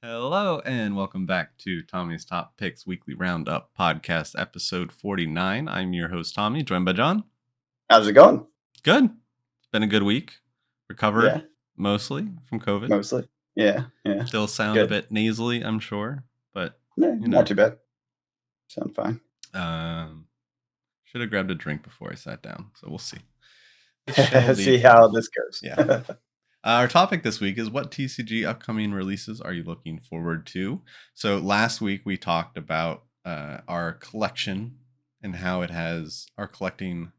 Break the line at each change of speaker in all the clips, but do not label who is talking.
Hello and welcome back to Tommy's Top Picks Weekly Roundup Podcast, episode 49. I'm your host, Tommy, joined by John.
How's it going?
Good. It's been a good week. Recovered
Yeah.
Mostly from COVID.
Mostly. Yeah.
Still sound a bit nasally, I'm sure, but
not too bad. Sound fine.
Should have grabbed a drink before I sat down, so we'll see.
See how this goes.
Yeah. Our topic this week is what TCG upcoming releases are you looking forward to? So last week we talked about our collection and how our collecting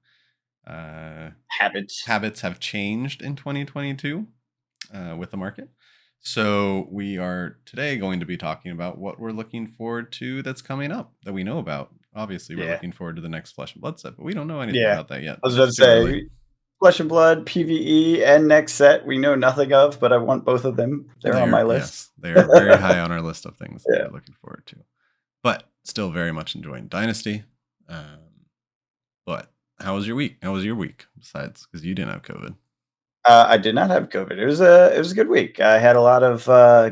habits have changed in 2022 with the market. So we are today going to be talking about what we're looking forward to that's coming up that we know about. Obviously, we're looking forward to the next Flesh and Blood set, but we don't know anything about that yet.
I was about to say, Flesh and Blood, PvE, and next set we know nothing of, but I want both of them. They're on my list.
Yes, they are very high on our list of things that we're looking forward to. But still very much enjoying Dynasty. But how was your week? How was your week besides because you didn't have COVID?
I did not have COVID. It was a good week. I had a lot of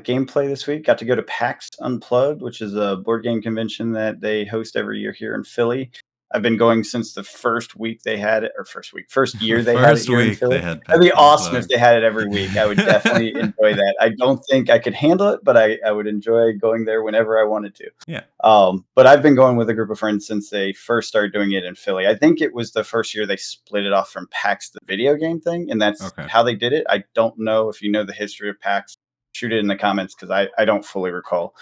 gameplay this week. Got to go to PAX Unplugged, which is a board game convention that they host every year here in Philly. I've been going since the first year they had it here in Philly. It'd be awesome if they had it every week. I would definitely enjoy that. I don't think I could handle it, but I would enjoy going there whenever I wanted to.
Yeah.
But I've been going with a group of friends since they first started doing it in Philly. I think it was the first year they split it off from PAX, the video game thing, and that's how they did it. I don't know if you know the history of PAX. Shoot it in the comments because I don't fully recall.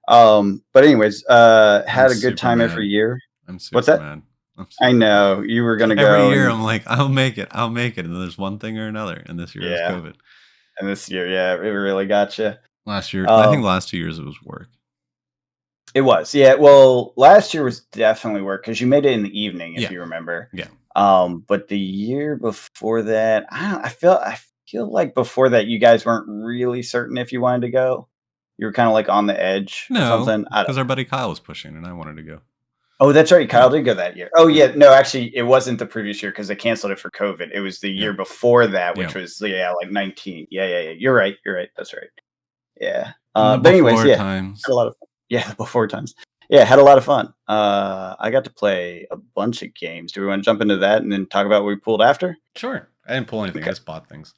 But anyways, had a good time every year.
I'm super mad.
I know you were gonna go
every year. I'm like, I'll make it, and then there's one thing or another. And this year was COVID.
And this year, it really got you.
Last year, I think the last 2 years it was work.
It was, Well, last year was definitely work because you made it in the evening, if you remember.
Yeah.
But the year before that, I feel like before that you guys weren't really certain if you wanted to go. You were kind of like on the edge or something.
Because our buddy Kyle was pushing, and I wanted to go.
Oh, that's right. Kyle did go that year. Oh, yeah. No, actually, it wasn't the previous year because they canceled it for COVID. It was the year before that, which was like 19. Yeah. You're right. That's right. Yeah. But anyways,
times.
Had a lot of fun. Yeah, before times. Yeah, had a lot of fun. I got to play a bunch of games. Do we want to jump into that and then talk about what we pulled after?
Sure. I didn't pull anything. I just bought things.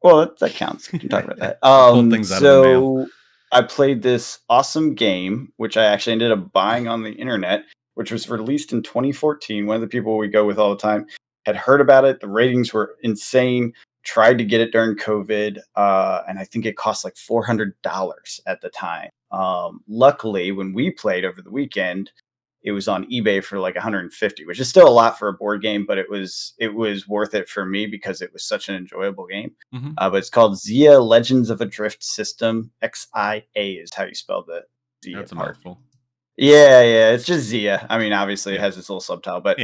Well, that counts. We can talk about that.
Pulled things out of the mail.
I played this awesome game, which I actually ended up buying on the internet, which was released in 2014. One of the people we go with all the time had heard about it. The ratings were insane. Tried to get it during COVID. And I think it cost like $400 at the time. Luckily, when we played over the weekend, it was on eBay for like $150, which is still a lot for a board game, but it was worth it for me because it was such an enjoyable game.
Mm-hmm.
But it's called Xia Legends of a Drift System. XIA is how you spell the Xia.
That's a mouthful.
Yeah, it's just Xia. I mean, obviously it has its little subtitle, but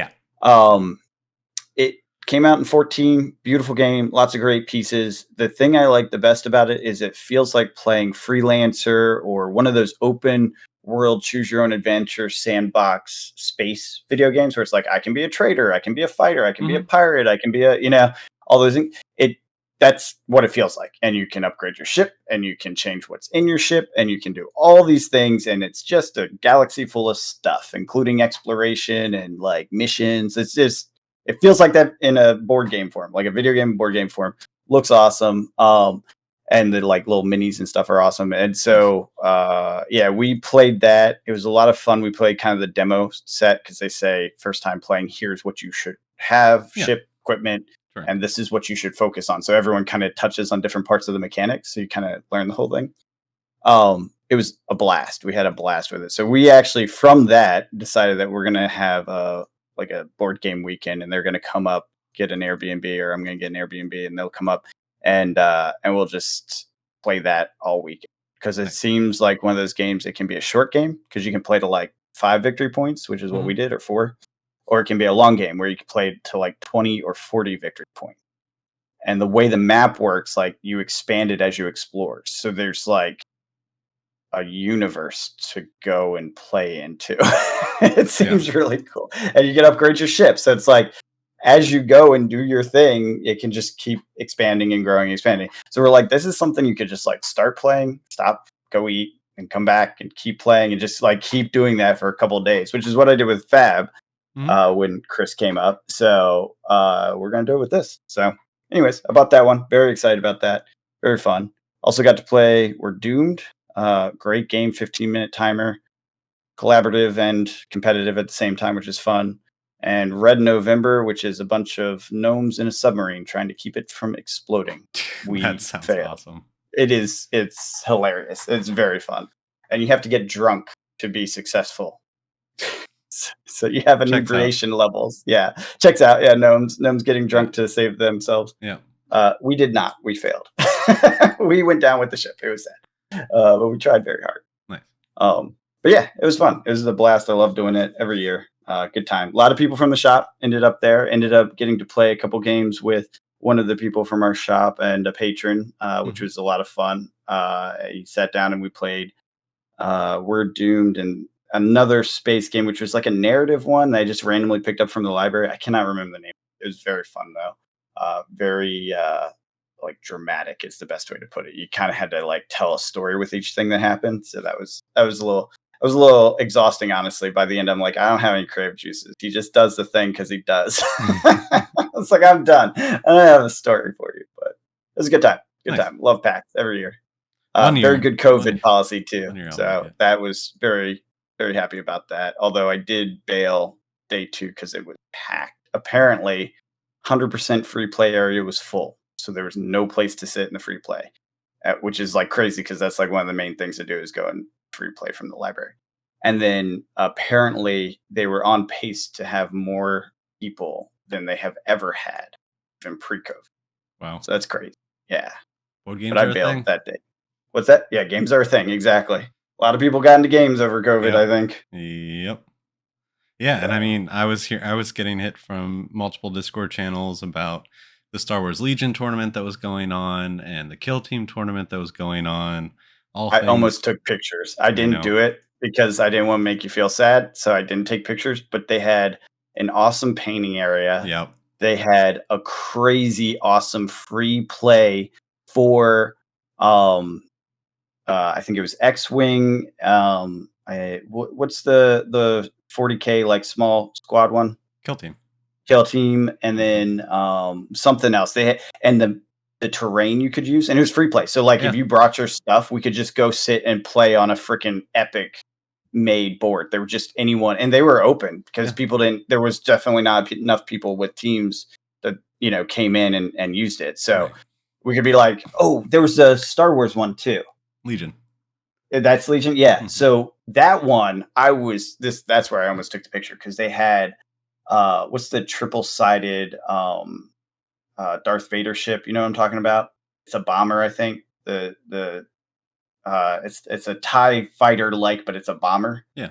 it came out in 2014. Beautiful game, lots of great pieces. The thing I like the best about it is it feels like playing Freelancer or one of those open world choose your own adventure sandbox space video games where it's like I can be a trader, I can be a fighter, I can be a pirate, I can be all those things. That's what it feels like. And you can upgrade your ship and you can change what's in your ship and you can do all these things. And it's just a galaxy full of stuff, including exploration and like missions. It feels like that in a board game form, like a video game board game form. Looks awesome. And the like little minis and stuff are awesome. And so, we played that. It was a lot of fun. We played kind of the demo set because they say first time playing, here's what you should have, ship, equipment.
Sure.
And this is what you should focus on. So everyone kind of touches on different parts of the mechanics. So you kind of learn the whole thing. It was a blast. We had a blast with it. So we actually, from that, decided that we're going to have a board game weekend and they're going to come up, get an Airbnb, or I'm going to get an Airbnb and they'll come up and we'll just play that all weekend. Because it seems like one of those games, it can be a short game because you can play to like 5 victory points, which is what we did, or 4. Or it can be a long game where you can play to like 20 or 40 victory points. And the way the map works, like you expand it as you explore. So there's like a universe to go and play into. It seems really cool. And you can upgrade your ship. So it's like, as you go and do your thing, it can just keep expanding and growing, expanding. So we're like, this is something you could just like start playing, stop, go eat, and come back and keep playing and just like keep doing that for a couple of days, which is what I did with Fab when Chris came up. So we're going to do it with this. So anyways, I bought that one. Very excited about that. Very fun. Also got to play We're Doomed. Great game, 15-minute timer, collaborative and competitive at the same time, which is fun. And Red November, which is a bunch of gnomes in a submarine trying to keep it from exploding.
That sounds awesome.
It's hilarious. It's very fun. And you have to get drunk to be successful. So you have inebriation levels. Yeah. Checks out. Yeah, gnomes getting drunk to save themselves.
Yeah.
We did not. We failed. We went down with the ship. It was sad. But we tried very hard.
Nice.
But yeah, it was fun. It was a blast. I love doing it every year. Good time. A lot of people from the shop ended up there. Ended up getting to play a couple games with one of the people from our shop and a patron, which was a lot of fun. He sat down and we played We're Doomed and another space game, which was like a narrative one that I just randomly picked up from the library. I cannot remember the name. It was very fun though. Very like dramatic is the best way to put it. You kind of had to like tell a story with each thing that happened. So that was a little exhausting, honestly. By the end, I'm like, I don't have any creative juices. He just does the thing because he does. It's like, I'm done. I don't have a story for you, but it was a good time. Good time. Love PAX every year. Very good COVID policy too. So that was very, very happy about that. Although I did bail day 2 because it was packed. Apparently, 100% free play area was full. So there was no place to sit in the free play, which is like crazy because that's like one of the main things to do is go and free play from the library. And then apparently they were on pace to have more people than they have ever had in pre-COVID.
Wow.
So that's crazy. Yeah.
Board games
but I bailed that day. What's that? Yeah, games are a thing. Exactly. A lot of people got into games over COVID, I think.
Yep. Yeah, and I mean, I was getting hit from multiple Discord channels about the Star Wars Legion tournament that was going on and the Kill Team tournament that was going on.
I almost took pictures. I didn't do it because I didn't want to make you feel sad, so I didn't take pictures, but they had an awesome painting area.
Yep.
They had a crazy awesome free play for I think it was X-Wing. What's the 40K like small squad one? Kill Team, and then something else. They had, and the terrain you could use, and it was free play. So like if you brought your stuff, we could just go sit and play on a freaking epic made board. There were just anyone, and they were open because people didn't. There was definitely not enough people with teams that came in and used it. So we could be like, oh, there was a Star Wars one too.
Legion.
That's Legion. Yeah. Mm-hmm. So that one, that's where I almost took the picture because they had what's the triple-sided Darth Vader ship? You know what I'm talking about? It's a bomber, I think. It's a TIE fighter like, but it's a bomber.
Yeah.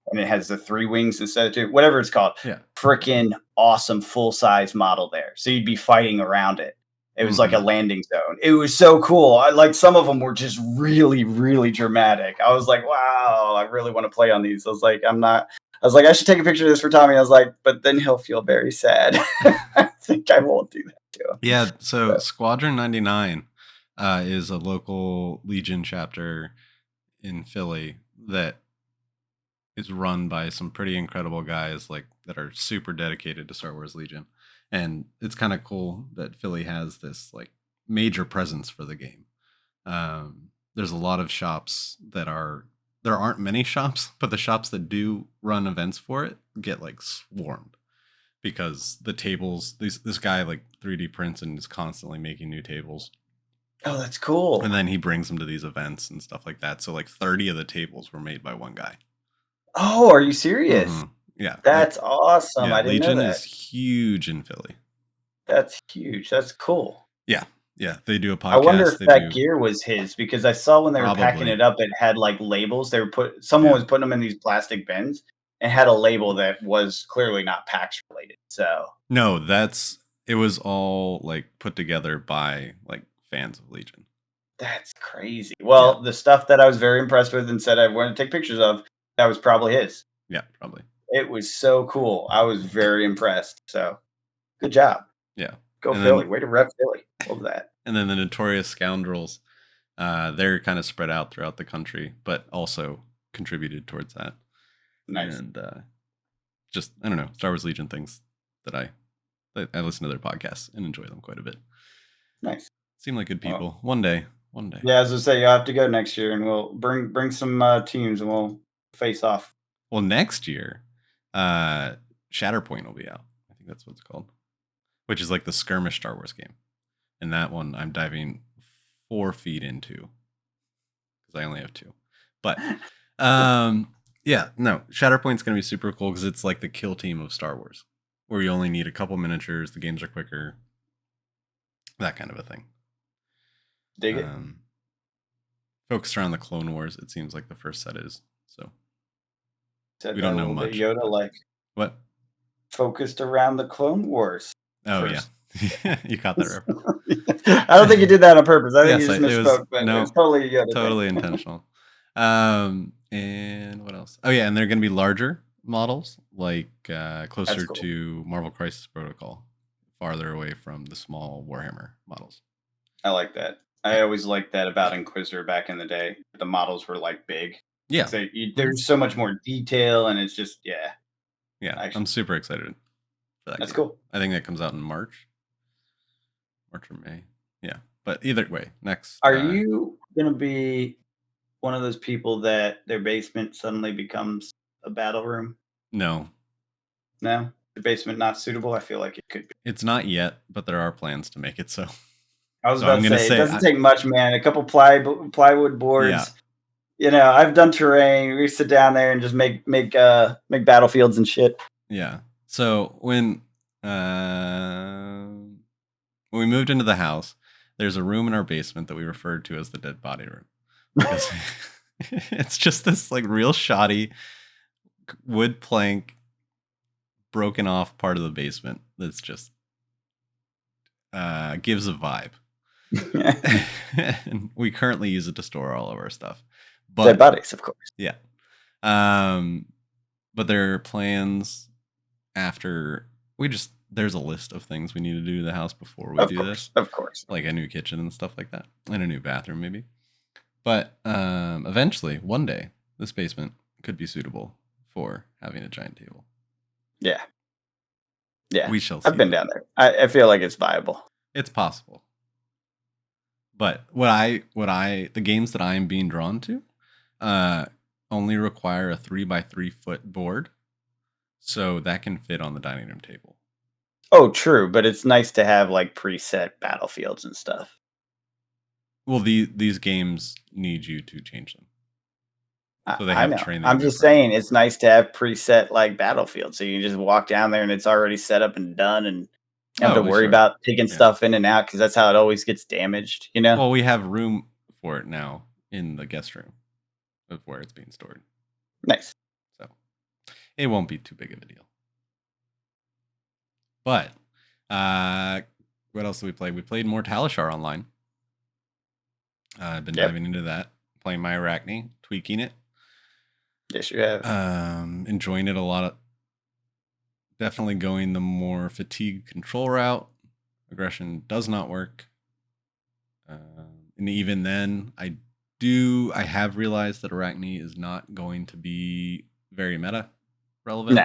And it has the 3 wings instead of 2, whatever it's called.
Yeah.
Freaking awesome full-size model there. So you'd be fighting around it. It was like a landing zone. It was so cool. Some of them were just really, really dramatic. I was like, wow, I really want to play on these. I was like, I should take a picture of this for Tommy. I was like, but then he'll feel very sad. I think I won't do that to him.
Yeah. So Squadron 99 is a local Legion chapter in Philly that is run by some pretty incredible guys that are super dedicated to Star Wars Legion. And it's kind of cool that Philly has this major presence for the game. There's a lot of shops there aren't many shops, but the shops that do run events for it get swarmed because the tables, this guy 3D prints and is constantly making new tables.
Oh, that's cool.
And then he brings them to these events and stuff like that. So 30 of the tables were made by one guy.
Oh, are you serious?
Mm-hmm. Yeah.
That's awesome.
Yeah,
I didn't
Legion
know that.
is huge in Philly.
That's huge. That's cool.
Yeah. Yeah. They do a podcast.
I wonder if that gear was his because I saw when they were packing it up, it had labels. Someone was putting them in these plastic bins and had a label that was clearly not PAX related. So
no, it was all put together by fans of Legion.
That's crazy. Well, the stuff that I was very impressed with and said I wanted to take pictures of, that was probably his.
Yeah, probably.
It was so cool. I was very impressed. So, good job.
Yeah.
Go Philly. Way to rep Philly. Love that.
And then the Notorious Scoundrels They're kind of spread out throughout the country, but also contributed towards that.
Nice.
And just, I don't know, Star Wars Legion things that I listen to their podcasts and enjoy them quite a bit.
Nice.
Seem like good people. One day.
Yeah, as I say, you'll have to go next year, and we'll bring some teams, and we'll face off.
Well, next year, Shatterpoint will be out. I think that's what it's called, which is like the skirmish Star Wars game. And that one I'm diving 4 feet into because I only have 2. But yeah, no, Shatterpoint's gonna be super cool because it's like the kill team of Star Wars, where you only need a couple miniatures, the games are quicker, that kind of a thing.
Dig it.
Focused around the Clone Wars, it seems like the first set is. So
we don't know much. Yoda like
what?
Focused around the Clone Wars.
Oh first. Yeah, you caught that
reference. I don't think you did that on purpose. I think you just misspoke, but it was totally Yoda.
Totally intentional. And what else? Oh yeah, and they're going to be larger models, like closer to Marvel Crisis Protocol, farther away from the small Warhammer models.
I like that. I always liked that about Inquisitor back in the day. The models were like big.
Yeah.
So there's so much more detail, and it's just, yeah.
Yeah, actually, I'm super excited for that.
That's cool.
I think that comes out in March or May. Yeah. But either way, next.
Are you going to be one of those people that their basement suddenly becomes a battle room?
No.
No? The basement not suitable? I feel like it could be.
It's not yet, but there are plans to make it so.
I was about to say, it doesn't take much, man. A couple plywood boards. Yeah. You know, I've done terrain. We sit down there and just make battlefields and shit.
Yeah. So when we moved into the house, there's a room in our basement that we referred to as the dead body room. Because it's just this like real shoddy wood plank broken off part of the basement that's just gives a vibe. And we currently use it to store all of our stuff. But
dead bodies, of course.
Yeah. But there are plans after there's a list of things we need to do to the house before we do this.
Of course.
Like a new kitchen and stuff like that. And a new bathroom maybe. But eventually, one day, this basement could be suitable for having a giant table.
Yeah. Yeah.
We shall see.
I've been down there. I feel like it's viable.
It's possible. But the games that I am being drawn to only require a 3x3 foot board. So that can fit on the dining room table.
Oh, true. But it's nice to have like preset battlefields and stuff.
Well, these games need you to change them. So they have training.
I'm just saying it's nice to have preset like battlefields. So you can just walk down there and it's already set up and done, and you have to worry about taking stuff in and out because that's how it always gets damaged, you know?
Well, we have room for it now in the guest room of where it's being stored.
Nice.
So it won't be too big of a deal. But what else did we play? We played more Talishar online. I've been diving into that, playing my Arachne, tweaking it.
Yes, you have.
Enjoying it a lot. Definitely going the more fatigue control route. Aggression does not work. And even then, I have realized that Arachne is not going to be very meta relevant.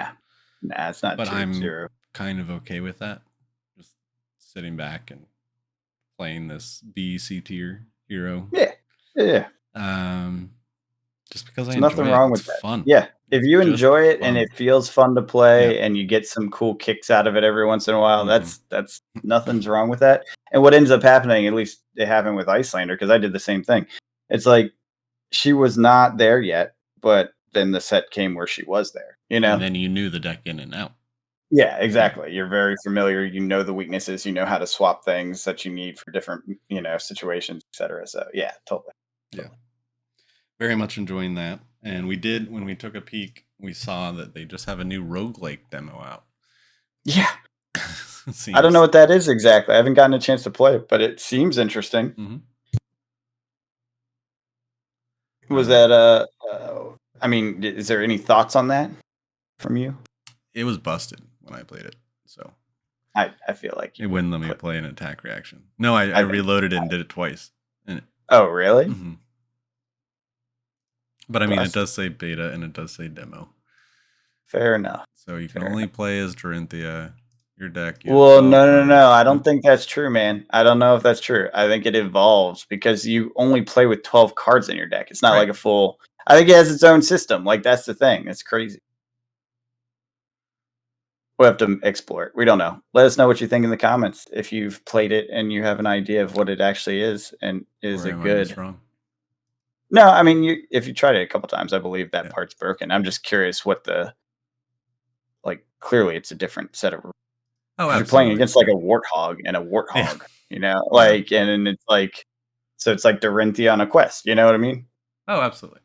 Nah, it's not.
But I'm kind of okay with that. Just sitting back and playing this B, C tier hero.
Yeah.
Just because
There's nothing wrong with that.
Fun.
Yeah, if you enjoy it and it feels fun to play and you get some cool kicks out of it every once in a while, that's nothing's wrong with that. And what ends up happening, at least it happened with Icelander, because I did the same thing. It's like she was not there yet, but then the set came where she was there. You know,
and then you knew the deck in and out.
Yeah, exactly. You're very familiar. You know the weaknesses. You know how to swap things that you need for different, situations, etc. So yeah, totally.
Yeah, very much enjoying that. And we did, when we took a peek, we saw that they just have a new roguelike demo out.
Yeah. I don't know what that is exactly. I haven't gotten a chance to play it, but it seems interesting.
Mm-hmm.
Was that is there any thoughts on that from you?
It was busted when I played it, so
I feel like
it wouldn't let me play an attack reaction. No, I reloaded it and did it twice. And
Oh, really?
Mm-hmm. But I mean, it does say beta and it does say demo.
Fair enough.
So you can only play as Dorinthia. Your deck.
Well, no. I don't think that's true, man. I don't know if that's true. I think it evolves because you only play with 12 cards in your deck. It's not like a full. I think it has its own system. Like, that's the thing. It's crazy. We'll have to explore it. We don't know. Let us know what you think in the comments if you've played it and you have an idea of what it actually is, and is it good? No, I mean, if you tried it a couple times, I believe that part's broken. I'm just curious what clearly it's a different set of rules. Oh, you're playing against like a warthog and a warthog, and it's like, so it's like Dorinthia on a quest. You know what I mean?
Oh, absolutely.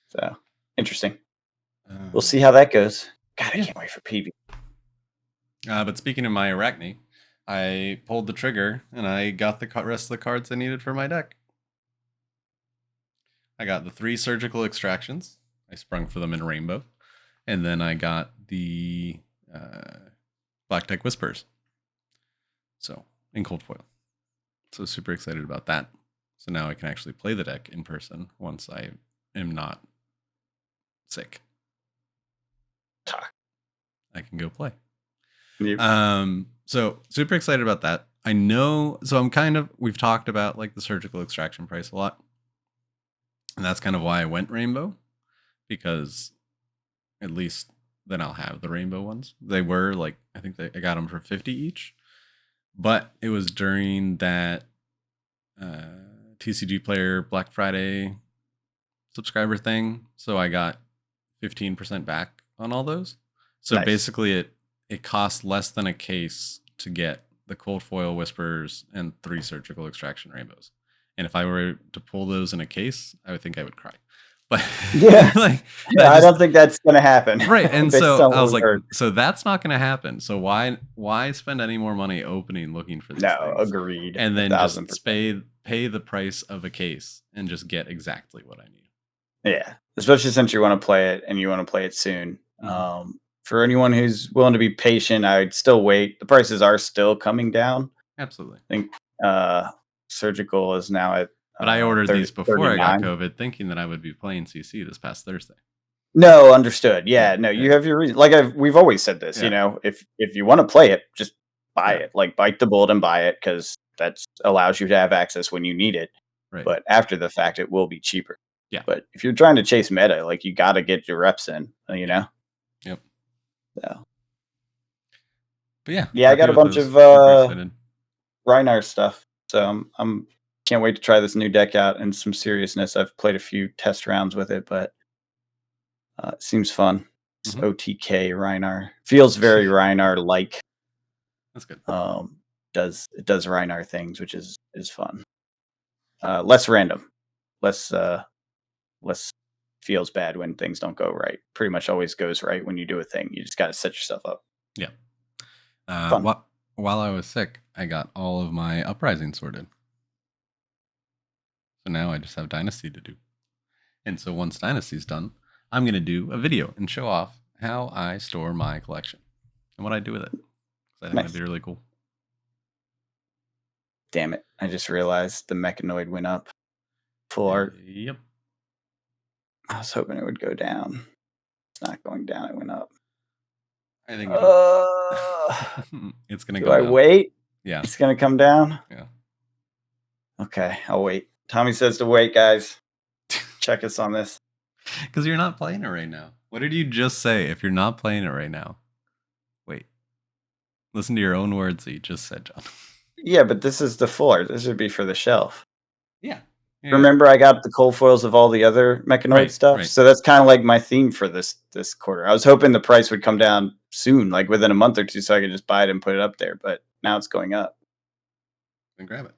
So interesting. We'll see how that goes. God, I can't wait for PV.
But speaking of my Arachne, I pulled the trigger and I got the rest of the cards I needed for my deck. I got the 3 surgical extractions. I sprung for them in Rainbow. And then I got the Black Tech Whispers. So, in cold foil. So, super excited about that. So now I can actually play the deck in person once I am not sick. I can go play. Yep. So super excited about that. I know. So we've talked about like the surgical extraction price a lot. And that's kind of why I went Rainbow, because at least then I'll have the Rainbow ones. They were like, I think I got them for 50 each, but it was during that TCG Player Black Friday subscriber thing. So I got 15% back on all those. So basically it costs less than a case to get the cold foil Whispers and 3 surgical extraction Rainbows. And if I were to pull those in a case, I would think I would cry. But
yeah, I don't think that's going to happen.
Right. And so I was like, so that's not going to happen. So why spend any more money opening looking for these things?
Agreed.
And then just pay the price of a case and just get exactly what I need.
Yeah. Especially since you want to play it and you want to play it soon. Mm-hmm. For anyone who's willing to be patient, I'd still wait. The prices are still coming down.
Absolutely.
I think surgical is now at
but I ordered these before 39. I got COVID, thinking that I would be playing CC this past Thursday.
No, understood. Yeah, no, you have your reason. Like we've always said this, if you want to play it, just buy it. Like bite the bullet and buy it, because that allows you to have access when you need it. Right. But after the fact, it will be cheaper.
Yeah.
But if you're trying to chase meta, like you got to get your reps in, Yep. So.
But yeah.
Yeah, I got a bunch of Reinhardt stuff, so I'm can't wait to try this new deck out in some seriousness. I've played a few test rounds with it, but it seems fun. It's OTK Reinhardt. Feels very Reinhardt-like.
That's good.
It does Reinhardt things, which is fun. Less random. Less feels bad when things don't go right. Pretty much always goes right when you do a thing. You just got to set yourself up.
Yeah. While I was sick, I got all of my Uprising sorted. So now I just have Dynasty to do. And so once Dynasty's done, I'm going to do a video and show off how I store my collection and what I do with it. I think that'd be really cool.
Damn it. I just realized the Mechanoid went up. Full art.
Yep.
I was hoping it would go down. It's not going down. It went up.
I think it's going to go
down. Do I wait?
Yeah.
It's going to come down?
Yeah.
Okay, I'll wait. Tommy says to wait, guys. Check us on this.
Because you're not playing it right now. What did you just say? If you're not playing it right now, wait. Listen to your own words that you just said, John.
Yeah, but this is the full art. This would be for the shelf.
Yeah.
Remember, I got the cold foils of all the other Mechanoid stuff, right. So that's kind of like my theme for this quarter. I was hoping the price would come down soon, like within a month or two, so I could just buy it and put it up there. But now it's going up.
Then grab it.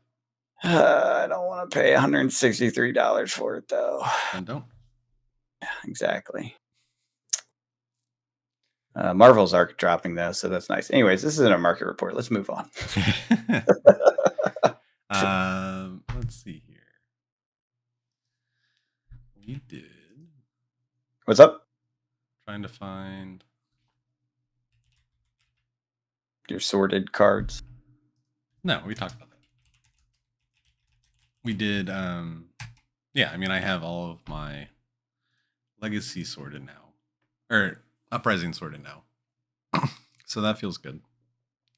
I don't want to pay $163 for it, though.
Then don't.
Yeah, exactly. Marvel's arc dropping, though, so that's nice. Anyways, this isn't a market report. Let's move on.
Let's see here. We did.
What's up?
Trying to find
your sorted cards.
No, we talked about that. We did. Yeah, I mean, I have all of my Legacy sorted now, or Uprising sorted now, so that feels good.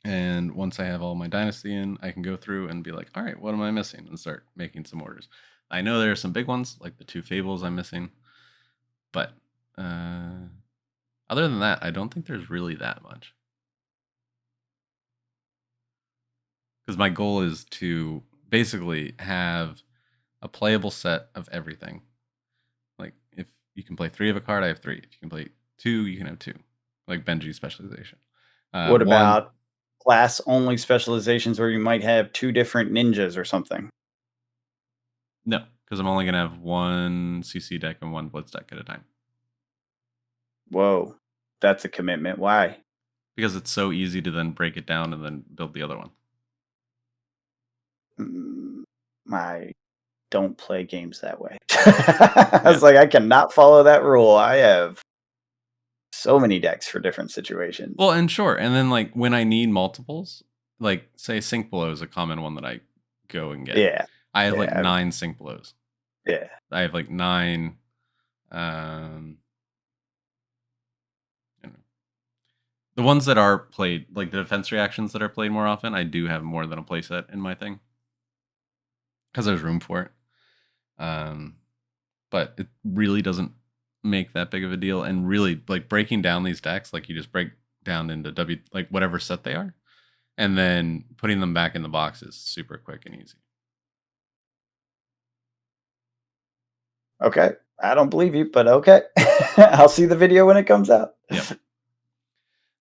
And once I have all my Dynasty in, I can go through and be like, all right, what am I missing? And start making some orders. I know there are some big ones, like the 2 Fables I'm missing. But other than that, I don't think there's really that much. Because my goal is to basically have a playable set of everything. Like, if you can play 3 of a card, I have 3. If you can play 2, you can have 2. Like Benji's specialization.
What about class only specializations where you might have 2 different ninjas or something?
No, because I'm only going to have 1 CC deck and 1 Blitz deck at a time.
Whoa, that's a commitment. Why?
Because it's so easy to then break it down and then build the other one.
I don't play games that way. I was like, I cannot follow that rule. I have so many decks for different situations.
Well, and sure. And then, like, when I need multiples, like, say, Sink Below is a common one that I go and get.
Yeah.
I have, like, 9 Sink Belows.
Yeah.
I have, like, 9... the ones that are played, like, the defense reactions that are played more often, I do have more than a playset in my thing. Because there's room for it. But it really doesn't make that big of a deal. And really, like, breaking down these decks, like, you just break down into like whatever set they are, and then putting them back in the box is super quick and easy.
Okay, I don't believe you, but okay. I'll see the video when it comes out.
Yep.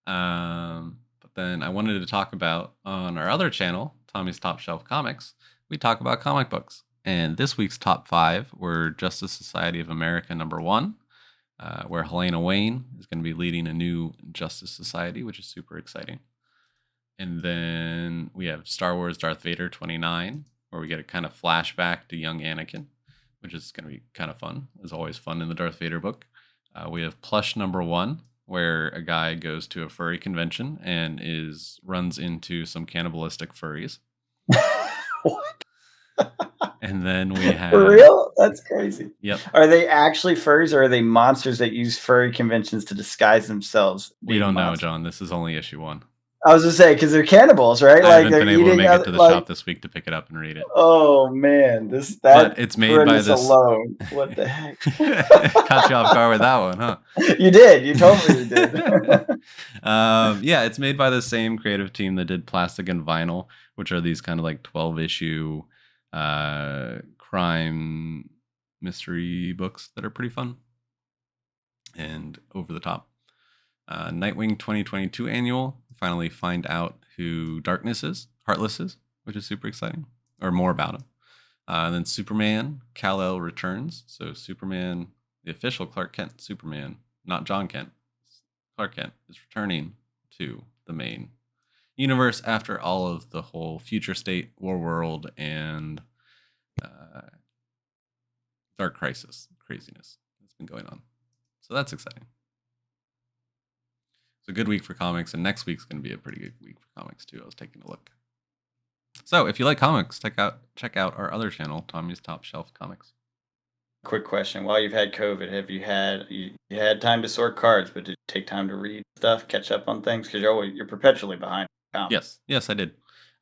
But then I wanted to talk about, on our other channel, Tommy's Top Shelf Comics, we talk about comic books. And this week's top 5 were Justice Society of America #1, where Helena Wayne is going to be leading a new Justice Society, which is super exciting. And then we have Star Wars Darth Vader 29, where we get a kind of flashback to young Anakin, which is going to be kind of fun. It's always fun in the Darth Vader book. We have Plush #1, where a guy goes to a furry convention and runs into some cannibalistic furries.
What?
And then we have...
For real? That's crazy.
Yep.
Are they actually furries, or are they monsters that use furry conventions to disguise themselves?
We don't know, John. This is only issue 1.
I was just saying, because they're cannibals, right?
I haven't been able to make it to the shop this week to pick it up and read it.
Oh man,
but it's made by this
alone. What the heck?
Caught you off guard with that one, huh?
You did. You totally did.
Yeah, it's made by the same creative team that did Plastic and Vinyl, which are these kind of like 12-issue crime mystery books that are pretty fun and over the top. Nightwing 2022 annual. Finally find out who Heartless is, which is super exciting, or more about him. And then Superman, Kal-El returns. So Superman, the official Clark Kent Superman, not John Kent, Clark Kent, is returning to the main universe after all of the whole Future State, War World, and Dark Crisis craziness that's been going on. So that's exciting. It's a good week for comics, and next week's going to be a pretty good week for comics too. I was taking a look. So if you like comics, check out our other channel, Tommy's Top Shelf Comics.
Quick question: while you've had COVID, have you had time to sort cards, but did you take time to read stuff, catch up on things? Because you're perpetually behind comics.
Yes, I did.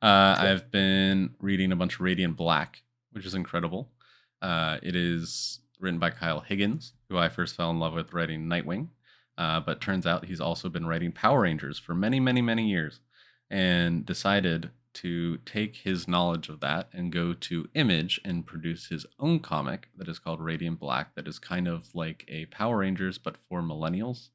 I've been reading a bunch of Radiant Black, which is incredible. It is written by Kyle Higgins, who I first fell in love with writing Nightwing. But turns out he's also been writing Power Rangers for many, many, many years, and decided to take his knowledge of that and go to Image and produce his own comic that is called Radiant Black, that is kind of like a Power Rangers, but for millennials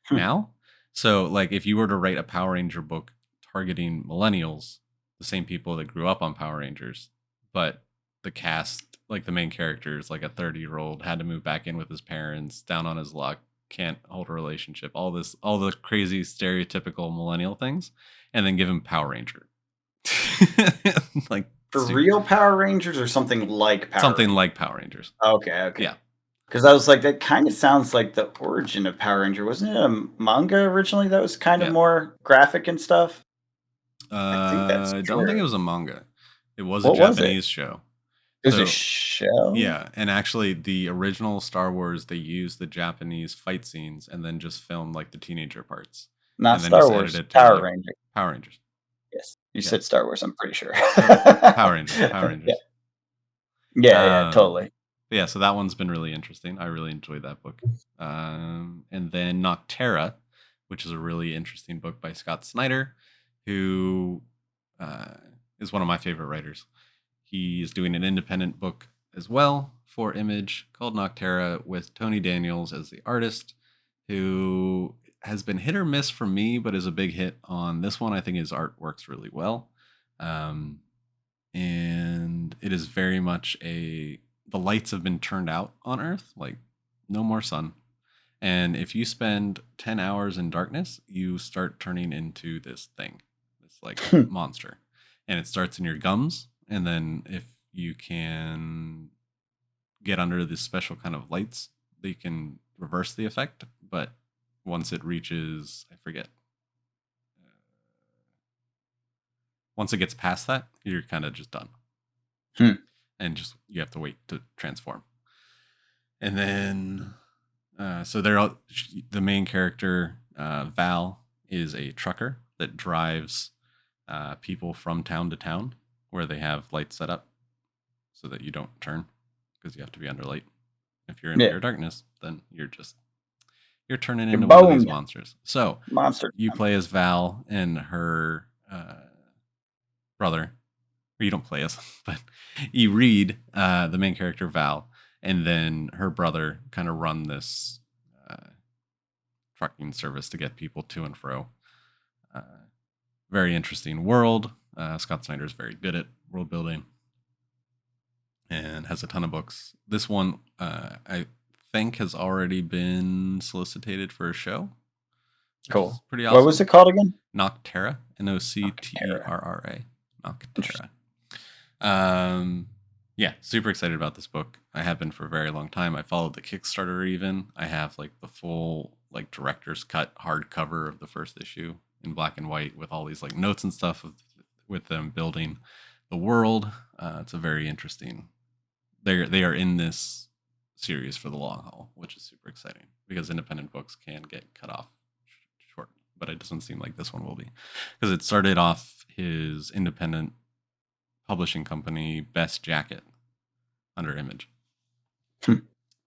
now. So, like, if you were to write a Power Ranger book targeting millennials, the same people that grew up on Power Rangers, but the cast, like the main characters, like a 30-year-old had to move back in with his parents, down on his luck, can't hold a relationship, all the crazy stereotypical millennial things, and then give him Power Ranger. Like,
for real Power Rangers, or something like Power
Rangers.
Okay.
Yeah.
Because I was like, that kind of sounds like the origin of Power Ranger. Wasn't it a manga originally that was kind of more graphic and stuff?
I don't think it was a manga. It was a Japanese show.
It was a show?
Yeah, and actually the original Star Wars, they used the Japanese fight scenes and then just filmed like the teenager parts.
Not
And then
Star
just
Wars,
edited to
Power
like
Rangers.
Power Rangers.
Yes. You said Star Wars, I'm pretty sure.
Power Rangers. Power Rangers.
Yeah, totally.
Yeah, so that one's been really interesting. I really enjoyed that book. And then Noctera, which is a really interesting book by Scott Snyder, who is one of my favorite writers. He's doing an independent book as well for Image called Noctera with Tony Daniels as the artist, who has been hit or miss for me, but is a big hit on this one. I think his art works really well. And it is very much the lights have been turned out on Earth, like no more sun. And if you spend 10 hours in darkness, you start turning into this thing, this like monster. And it starts in your gums. And then if you can get under this special kind of lights, they can reverse the effect. But once it reaches, I forget. Once it gets past that, you're kind of just done. And just you have to wait to transform. And then, so they're all, the main character, Val, is a trucker that drives people from town to town where they have lights set up so that you don't turn because you have to be under light. If you're in pure darkness, then you're turning into one of these monsters. So you play as Val and her brother. Or you don't play as, but you read the main character Val, and then her brother kind of run this trucking service to get people to and fro. Very interesting world. Scott Snyder is very good at world building and has a ton of books. This one, I think, has already been solicited for a show.
Cool.
Pretty awesome.
What was it called again?
Noctera. Nocterra. Noctera. Yeah, super excited about this book. I have been for a very long time. I followed the Kickstarter even. I have like the full like director's cut hardcover of the first issue in black and white with all these like notes and stuff with them building the world. It's a very interesting. They are in this series for the long haul, which is super exciting because independent books can get cut off short, but it doesn't seem like this one will be because it started off his independent publishing company Best Jacket under Image.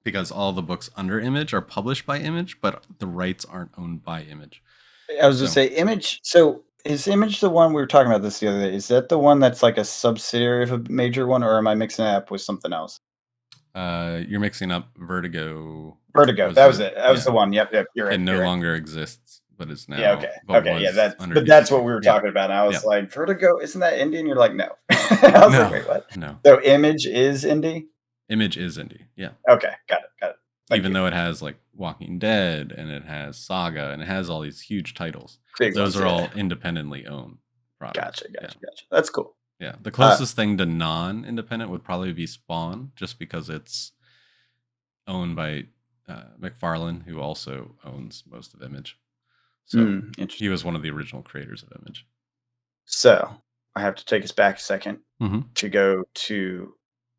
Because all the books under Image are published by Image, but the rights aren't owned by Image.
I was going to say Image. So is Image the one we were talking about this the other day? Is that the one that's like a subsidiary of a major one, or am I mixing it up with something else?
You're mixing up Vertigo.
That was it. That was the one. Yep. You're right.
It no longer exists, but is now.
Yeah. Okay. Yeah. That's what we were talking about. And I was like, Vertigo, isn't that indie? And you're like, no. I was like, wait, what?
No.
So Image is indie.
Image is indie. Yeah.
Okay. Got it.
Even though it has like Walking Dead and it has Saga and it has all these huge titles, those are all independently owned products.
Gotcha. That's cool.
Yeah, the closest thing to non-independent would probably be Spawn, just because it's owned by McFarlane, who also owns most of Image. So he was one of the original creators of Image.
So I have to take us back a second to go to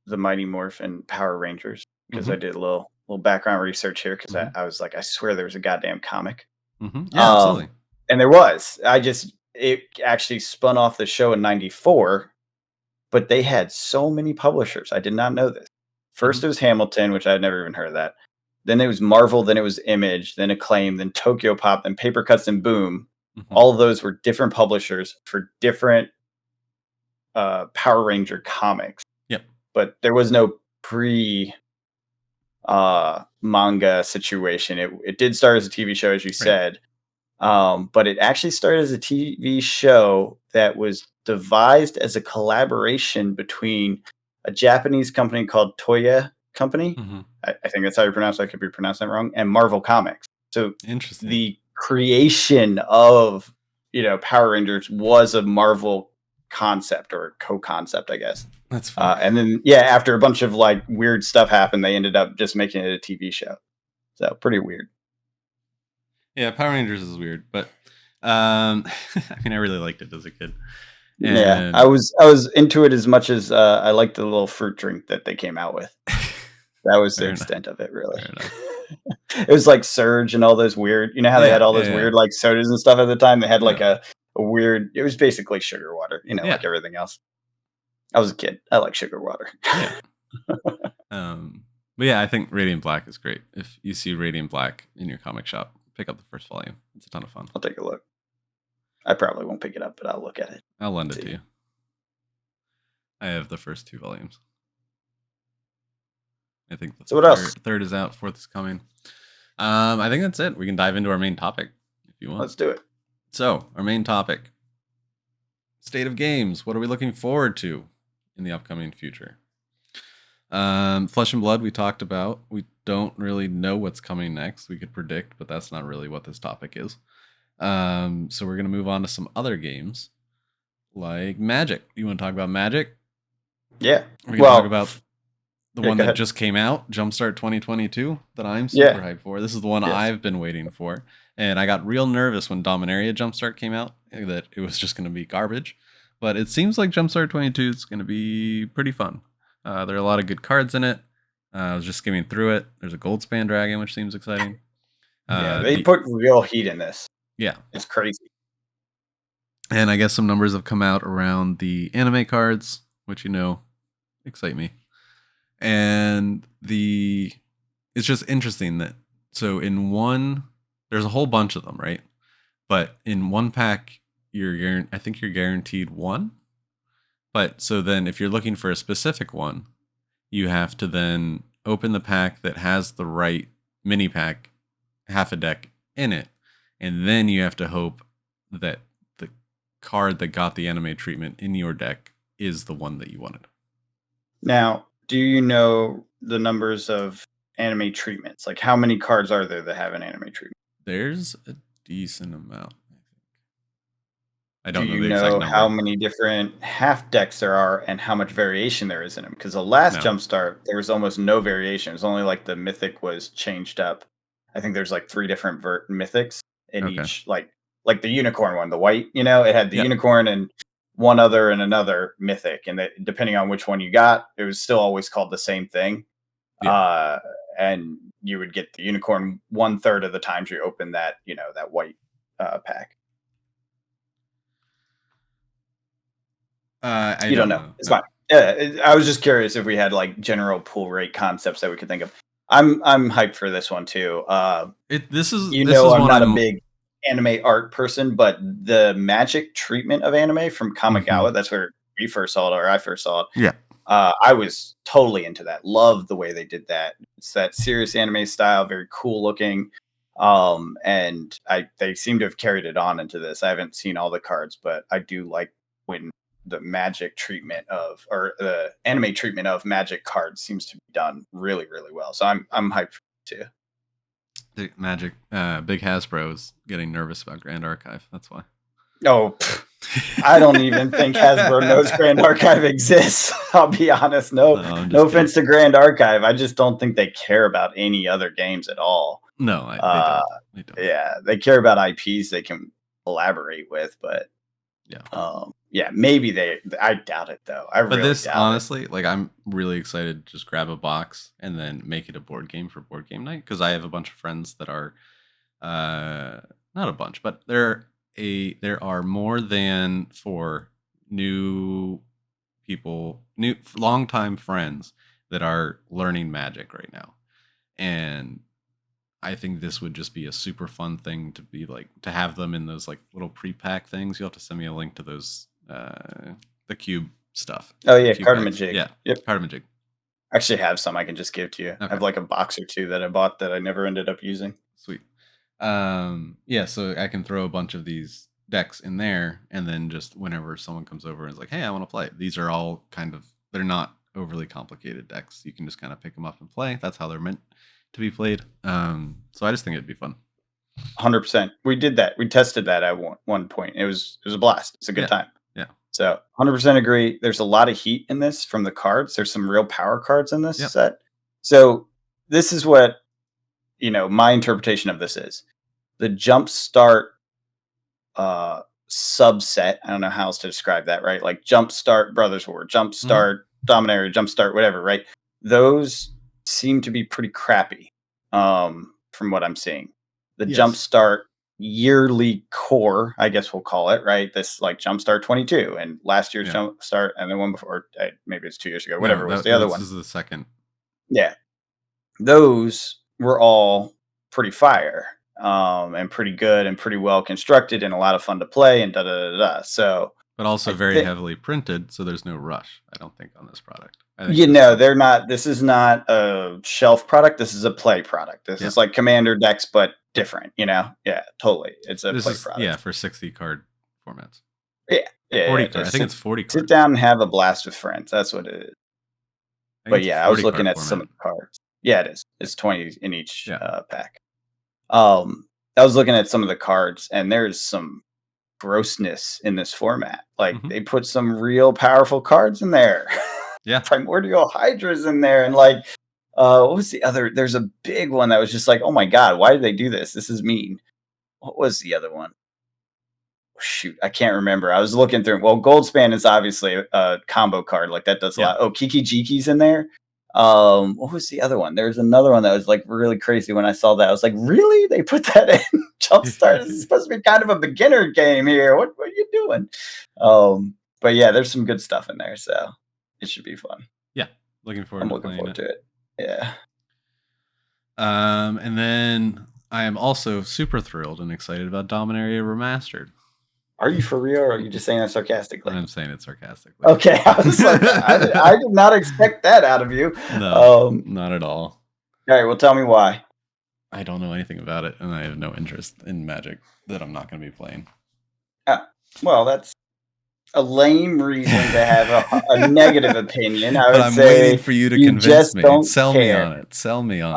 the Mighty Morphin Power Rangers because I did a little background research here because I was like, I swear there was a goddamn comic.
Yeah, absolutely.
And there was. It actually spun off the show in '94, but they had so many publishers. I did not know this. First, it was Hamilton, which I had never even heard of that. Then it was Marvel, then it was Image, then Acclaim, then Tokyo Pop, then Paper Cuts and Boom. All of those were different publishers for different Power Ranger comics.
Yep.
But there was no manga situation. It did start as a TV show, as you said. But it actually started as a TV show that was devised as a collaboration between a Japanese company called Toei Company. I think that's how you pronounce it. I could be pronouncing that wrong. And Marvel Comics. So the creation of Power Rangers was a Marvel concept or co-concept, I guess.
That's fun.
And then after a bunch of like weird stuff happened, they ended up just making it a TV show. So pretty weird.
Yeah, Power Rangers is weird, but I mean, I really liked it as a kid.
Yeah,
And
I was into it as much as I liked the little fruit drink that they came out with. That was the extent of it, really. It was like Surge and all those weird, you know how they had all those weird like sodas and stuff at the time? They had like a weird, it was basically sugar water, like everything else. I was a kid. I like sugar water.
But yeah, I think Radiant Black is great. If you see Radiant Black in your comic shop, pick up the first volume. It's a ton of fun.
I'll take a look. I probably won't pick it up, but I'll look at it.
I'll lend it to you. I have the first 2 volumes. I think the third is out, 4th is coming. I think that's it. We can dive into our main topic if you want.
Let's do it.
So, our main topic. State of games. What are we looking forward to in the upcoming future? Flesh and Blood we talked about. We don't really know what's coming next. We could predict, but that's not really what this topic is. So we're going to move on to some other games like Magic. You want to talk about Magic?
Yeah.
We're going to talk about the one that just came out, Jumpstart 2022, that I'm super hyped for. This is the one I've been waiting for. And I got real nervous when Dominaria Jumpstart came out, that it was just going to be garbage. But it seems like Jumpstart 22 is going to be pretty fun. There are a lot of good cards in it. I was just skimming through it. There's a Goldspan Dragon, which seems exciting.
They put real heat in this.
Yeah.
It's crazy.
And I guess some numbers have come out around the anime cards, which, excite me. And it's just interesting that, so in one, there's a whole bunch of them, right? But in one pack, I think you're guaranteed one. But so then if you're looking for a specific one, you have to then open the pack that has the right mini pack, half a deck in it. And then you have to hope that the card that got the anime treatment in your deck is the one that you wanted.
Now, do you know the numbers of anime treatments? Like how many cards are there that have an anime treatment?
There's a decent amount. I
don't
know
the
exact number.
Do you know how many different half decks there are and how much variation there is in them? Because the last Jumpstart, there was almost no variation. It was only like the mythic was changed up. I think there's like 3 different mythics in each, like the unicorn one, the white, it had the unicorn and one other and another mythic. And depending on which one you got, it was still always called the same thing. And you would get the unicorn 1/3 of the times you open that, that white pack.
I don't know.
It's fine. Yeah, I was just curious if we had like general pool rate concepts that we could think of. I'm hyped for this one too.
This is
I'm not a big anime art person, but the Magic treatment of anime from Kamigawa, that's where we first saw it, or I first saw it.
Yeah.
I was totally into that. Loved the way they did that. It's that serious anime style, very cool looking. And they seem to have carried it on into this. I haven't seen all the cards, but I do like when the Magic treatment or the anime treatment of Magic cards seems to be done really, really well. So I'm hyped for it too.
The Magic, Big Hasbro is getting nervous about Grand Archive. That's why.
Oh, I don't even think Hasbro knows Grand Archive exists. I'll be honest. No offense to Grand Archive. I just don't think they care about any other games at all.
No, they don't.
Yeah, they care about IPs they can collaborate with, but maybe I doubt it though.
Honestly, like I'm really excited to just grab a box and then make it a board game for board game night, because I have a bunch of friends that are not a bunch, but there are more than 4 new people, new longtime friends that are learning Magic right now. And I think this would just be a super fun thing to be like, to have them in those like little pre-pack things. You'll have to send me a link to those, the cube stuff.
Oh yeah, Cardamajig.
Yeah,
yep.
Cardamajig.
I actually have some I can just give to you. Okay. I have like a box or 2 that I bought that I never ended up using.
Sweet. So I can throw a bunch of these decks in there, and then just whenever someone comes over and is like, hey, I want to play, these are all they're not overly complicated decks. You can just kind of pick them up and play. That's how they're meant to be played. So I just think it'd be fun.
100%. We did that. We tested that at one point. It was a blast. It's a good time.
Yeah.
So 100% agree. There's a lot of heat in this from the cards. There's some real power cards in this set. So this is what, my interpretation of this is. The Jumpstart subset. I don't know how else to describe that, right? Like Jumpstart Brothers War, Jumpstart Dominaria, Jumpstart whatever, right? Those seem to be pretty crappy from what I'm seeing. The Jumpstart yearly core, I guess we'll call it, right? This like Jumpstart 22 and last year's Jumpstart and the one before, maybe it's 2 years ago, whatever was the other one.
This is the second.
Yeah. Those were all pretty fire and pretty good and pretty well constructed and a lot of fun to play and So,
but also very heavily printed, so there's no rush, I don't think, on this product.
They're not. This is not a shelf product. This is a play product. This is like Commander decks, but different. Yeah, totally. It's a play product.
Yeah, for 60 card formats.
Yeah,
40 card. I think it's 40 cards.
Sit down and have a blast with friends. That's what it is. But yeah, I was looking at some of the cards. Yeah, it is. It's 20 in each pack. I was looking at some of the cards, and there's some grossness in this format. Like they put some real powerful cards in there.
Yeah.
Primordial Hydra's in there. And like, what was the other? There's a big one that was just like, oh my God, why did they do this? This is mean. What was the other one? Shoot, I can't remember. I was looking through. Well, Goldspan is obviously a combo card. Like that does a lot. Oh, Kiki Jiki's in there. What was the other one? There's another one that was like really crazy when I saw that. I was like, really? They put that in Jumpstart? This is supposed to be kind of a beginner game here. What are you doing? But yeah, there's some good stuff in there. So it should be fun.
Yeah. Looking forward
to it. Yeah.
And then I am also super thrilled and excited about Dominaria Remastered.
Are you for real, or are you just saying that sarcastically?
I'm saying it sarcastically.
Okay. I was like, I did not expect that out of you.
No, not at all.
All right. Well, tell me why.
I don't know anything about it, and I have no interest in Magic that I'm not going to be playing.
Well, that's a lame reason to have a negative opinion.
I'm waiting for you to convince me. Sell me on it.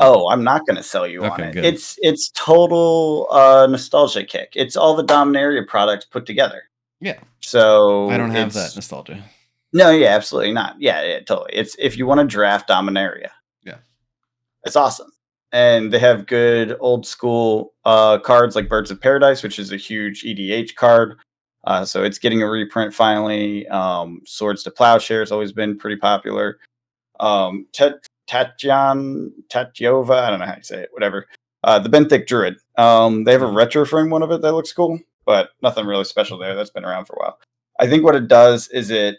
Oh, I'm not going to sell you on it. Good. It's total nostalgia kick. It's all the Dominaria products put together.
Yeah.
So
I don't have that nostalgia.
No, yeah, absolutely not. Yeah, totally. It's if you want to draft Dominaria.
Yeah.
It's awesome. And they have good old school cards like Birds of Paradise, which is a huge EDH card. So it's getting a reprint finally. Swords to Plowshare has always been pretty popular. Tatyova, I don't know how you say it, whatever. The Benthic Druid. They have a retro frame one of it that looks cool, but nothing really special there. That's been around for a while. I think what it does is it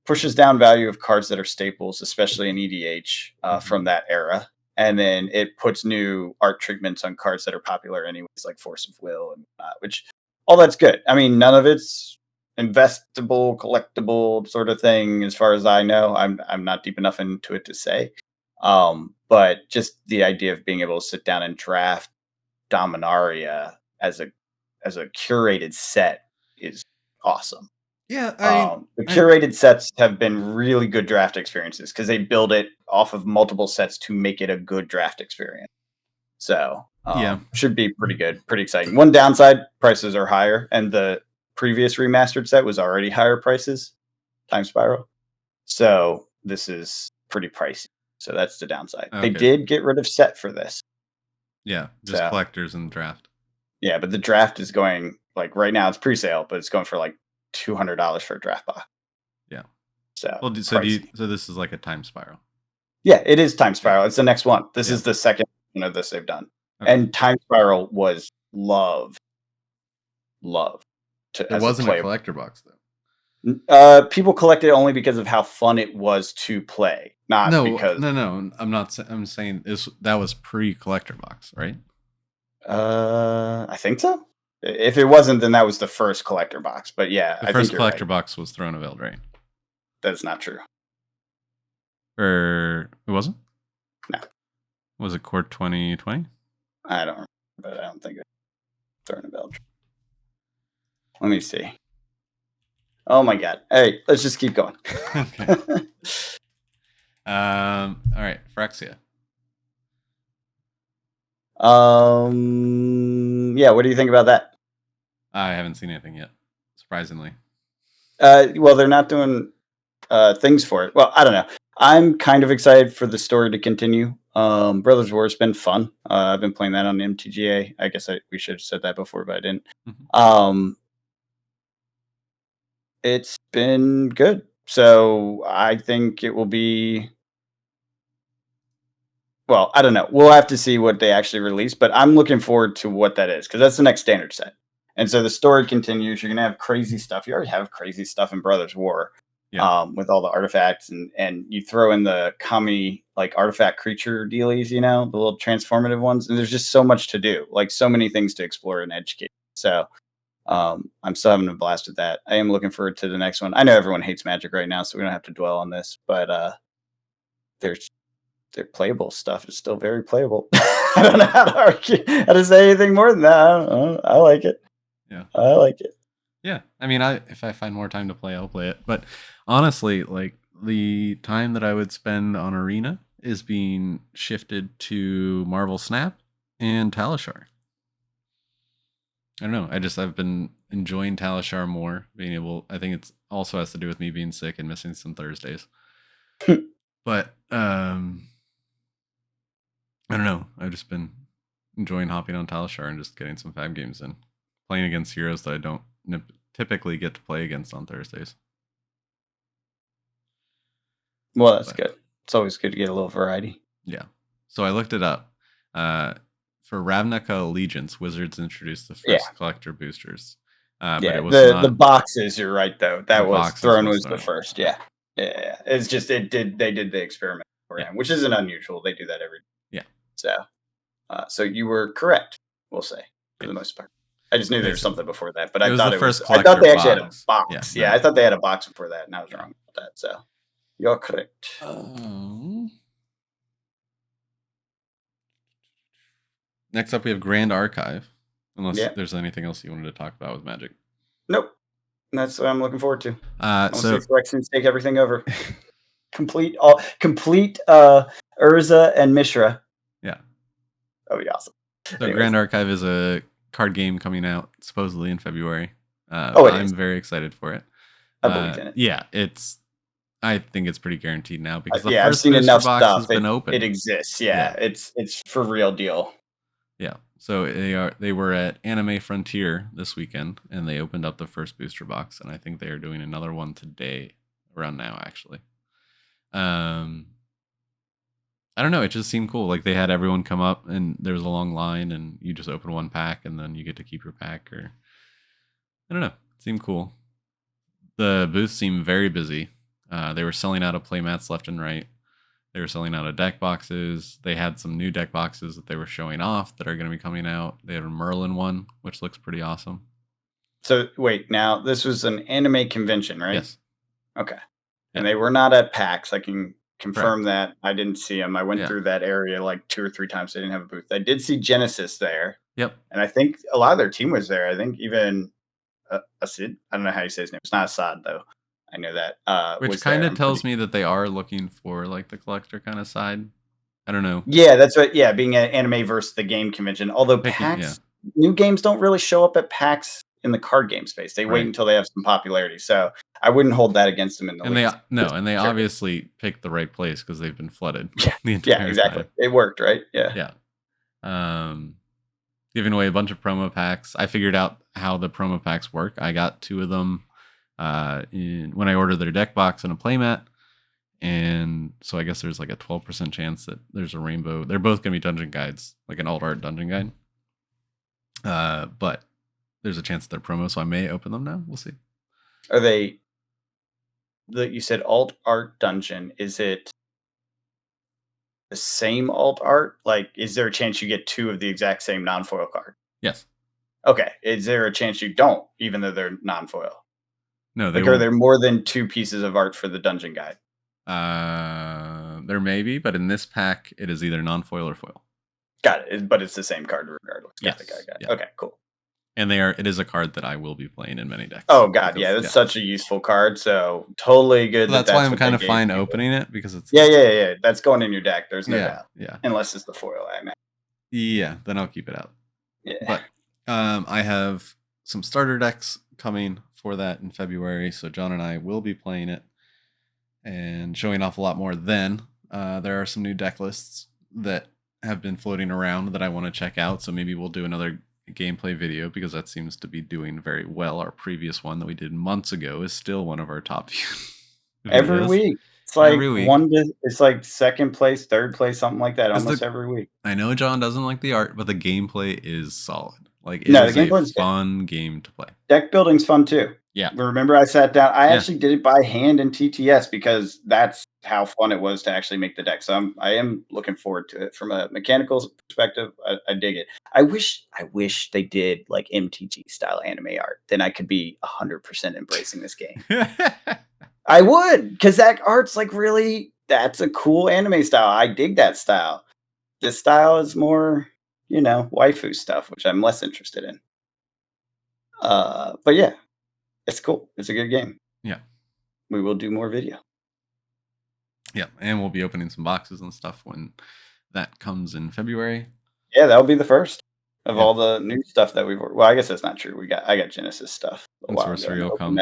pushes down value of cards that are staples, especially in EDH from that era. And then it puts new art treatments on cards that are popular anyways, like Force of Will and which all that's good. I mean, none of it's investable, collectible sort of thing, as far as I know. I'm not deep enough into it to say. But just the idea of being able to sit down and draft Dominaria as a curated set is awesome.
Yeah,
the curated sets have been really good draft experiences because they build it off of multiple sets to make it a good draft experience. So should be pretty good, pretty exciting. One downside, prices are higher, and the previous remastered set was already higher prices, Time Spiral. So this is pretty pricey. So that's the downside. Okay. They did get rid of set for this.
Yeah, just collectors and draft.
Yeah, but the draft is going, like right now it's pre-sale, but it's going for like $200 for a draft box.
Yeah.
So
this is like a Time Spiral.
Yeah, it is Time Spiral. It's the next one. This is the second of this they've done. Okay. And Time Spiral was love.
It wasn't a collector box though.
People collected it only because of how fun it was to play, not because.
No. I'm not. I'm saying that was pre-collector box, right?
I think so. If it wasn't, then that was the first collector box. But yeah,
the first collector box was Throne of Eldraine.
That's not true.
Or it wasn't?
No.
Was it Court 2020?
I don't remember, but I don't think it's Throne of Eldraine. Let me see. Oh my God. Hey, let's just keep going.
Okay. All right, Phyrexia.
Yeah, what do you think about that?
I haven't seen anything yet, surprisingly.
Well, they're not doing things for it. Well, I don't know. I'm kind of excited for the story to continue. Brothers War has been fun. I've been playing that on MTGA. I guess we should have said that before, but I didn't. Mm-hmm. It's been good. So I think it will be. Well, I don't know. We'll have to see what they actually release, but I'm looking forward to what that is because that's the next standard set. And so the story continues. You're gonna have crazy stuff. You already have crazy stuff in Brothers War, with all the artifacts, and you throw in the kami like artifact creature dealies, the little transformative ones. And there's just so much to do, like so many things to explore and educate. So I'm still having a blast with that. I am looking forward to the next one. I know everyone hates Magic right now, so we don't have to dwell on this, but their playable stuff is still very playable. I don't know how to say anything more than that. I like it.
Yeah.
I like it.
Yeah. I mean, if I find more time to play, I'll play it. But honestly, like the time that I would spend on Arena is being shifted to Marvel Snap and Talishar. I don't know. I've been enjoying Talishar more. I think it's also has to do with me being sick and missing some Thursdays. But I don't know. I've just been enjoying hopping on Talishar and just getting some Fab games in. Playing against heroes that I don't typically get to play against on Thursdays.
Well, that's good. It's always good to get a little variety.
Yeah. So I looked it up. For Ravnica Allegiance, Wizards introduced the first collector boosters. But it was
the boxes. You're right, though. That was Throne was the first. Yeah. It's just they did the experiment program, which isn't unusual. They do that every.
Yeah.
So you were correct. We'll say for the most part. I just knew there was something before that, but I thought
I
thought they actually had a box. Yeah, I thought they had a box before that, and I was wrong about that. So you're correct.
Next up, we have Grand Archive. Unless there's anything else you wanted to talk about with Magic.
Nope. That's what I'm looking forward to. So Phyrexians take everything over. complete Urza and Mishra.
Yeah.
That'd be awesome.
So Grand Archive is a card game coming out supposedly in February.
I'm
very excited for it.
I believe in it.
Yeah, I think it's pretty guaranteed now because the
I've
first
seen enough
box
stuff.
has been open.
It exists. Yeah, it's for real deal.
Yeah. So they were at Anime Frontier this weekend and they opened up the first booster box, and I think they are doing another one today around now actually. I don't know. It just seemed cool. Like they had everyone come up and there was a long line and you just open one pack and then you get to keep your pack, or I don't know. It seemed cool. The booth seemed very busy. They were selling out of playmats left and right. They were selling out of deck boxes. They had some new deck boxes that they were showing off that are going to be coming out. They had a Merlin one, which looks pretty awesome.
So wait, now this was an anime convention, right?
Yes.
Okay. Yeah. And they were not at PAX. I can confirm that. I didn't see them. I went through that area like 2 or 3 times. They didn't have a booth. I did see Genesis there.
Yep.
And I think a lot of their team was there. I think even Asid. I don't know how you say his name. It's not Assad though. I know that.
Which kind of tells me that they are looking for like the collector kind of side. I don't know.
Yeah, that's what. Yeah, being an anime versus the game convention. Although PAX, new games don't really show up at PAX in the card game space. They wait until they have some popularity. So I wouldn't hold that against them in the least.
They obviously picked the right place because they've been flooded.
Yeah, exactly.
Time.
It worked, right? Yeah.
Yeah. Giving away a bunch of promo packs. I figured out how the promo packs work. I got 2 of them when I ordered their deck box and a playmat. And so I guess there's like a 12% chance that there's a rainbow. They're both going to be dungeon guides, like an alt art dungeon guide. But there's a chance that they're promo, so I may open them now. We'll see.
Are they? You said alt art dungeon. Is it the same alt art? Like, is there a chance you get 2 of the exact same non-foil card?
Yes.
Okay. Is there a chance you don't, even though they're non-foil?
No.
Are there more than 2 pieces of art for the dungeon guide?
There may be, but in this pack, it is either non-foil or foil.
Got it. But it's the same card regardless.
Yes.
Got it. Yeah. Okay. Cool.
And it is a card that I will be playing in many decks.
Oh god, that's such a useful card. So totally good.
So that's why I'm kind of fine opening it because it's
yeah. That's going in your deck. There's no doubt.
Yeah.
Unless it's the foil, I imagine.
Yeah, then I'll keep it out.
Yeah.
But I have some starter decks coming for that in February, so John and I will be playing it and showing off a lot more then. There are some new deck lists that have been floating around that I want to check out, so maybe we'll do another gameplay video because that seems to be doing very well. Our previous one that we did months ago is still one of our top videos.
Every week. It's like
every week.
It's like second place, third place, something like that, almost every week.
I know John doesn't like the art, but the gameplay is solid. Like it is a fun game to play.
Deck building's fun too.
Yeah.
Remember I sat down. I actually did it by hand in TTS because that's how fun it was to actually make the deck. So I am looking forward to it from a mechanical perspective. I dig it. I wish they did like MTG style anime art. Then I could be 100% embracing this game. I would, because that art's like really, that's a cool anime style. I dig that style. This style is more, waifu stuff, which I'm less interested in. But yeah, it's cool. It's a good game.
Yeah.
We will do more video.
Yeah, and we'll be opening some boxes and stuff when that comes in February.
Yeah, that'll be the first of all the new stuff that we've. Well, I guess that's not true. I got Genesis stuff.
And Sorcery will come.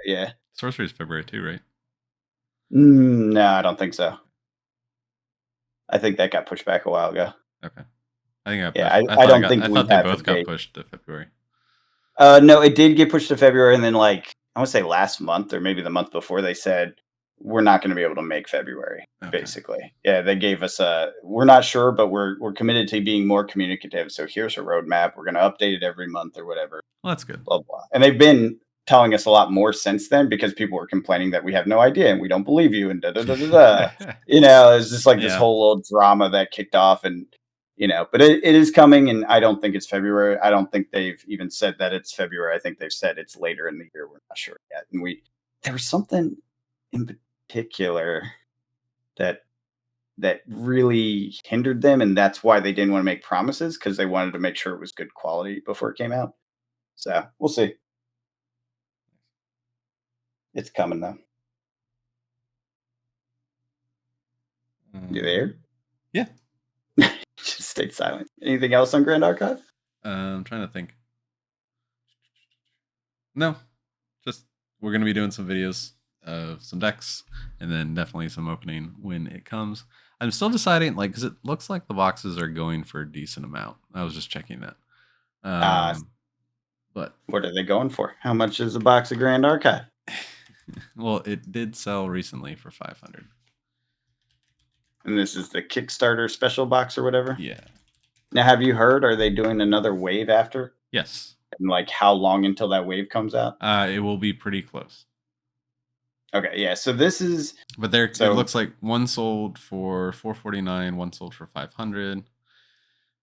Yeah.
Sorcery is February too, right?
No, I don't think so. I think that got pushed back a while ago.
Okay. I think
I don't think
I thought they both got pushed to February.
No, it did get pushed to February, and then I want to say last month or maybe the month before, they said we're not going to be able to make February. Okay. Basically, yeah, they gave us we're not sure, but we're committed to being more communicative. So here's a roadmap. We're going to update it every month or whatever.
Well, that's good.
Blah blah. And they've been telling us a lot more since then because people were complaining that we have no idea and we don't believe you and da da da da da. It's just like this whole little drama that kicked off, and but it is coming, and I don't think it's February. I don't think they've even said that it's February. I think they've said it's later in the year. We're not sure yet. And there was something in particular that really hindered them, and that's why they didn't want to make promises, because they wanted to make sure it was good quality before it came out. So we'll see. It's coming though. You there?
Yeah.
Just stayed silent. Anything else on Grand Archive?
I'm trying to think. No, just we're going to be doing some videos of some decks, and then definitely some opening when it comes. I'm still deciding, because it looks like the boxes are going for a decent amount. I was just checking that. But
what are they going for? How much is a box of Grand Archive?
Well, it did sell recently for $500.
And this is the Kickstarter special box or whatever?
Yeah.
Now, have you heard, are they doing another wave after?
Yes.
And how long until that wave comes out?
It will be pretty close.
Okay, yeah. So this is...
But it looks like one sold for $449, one sold for $500.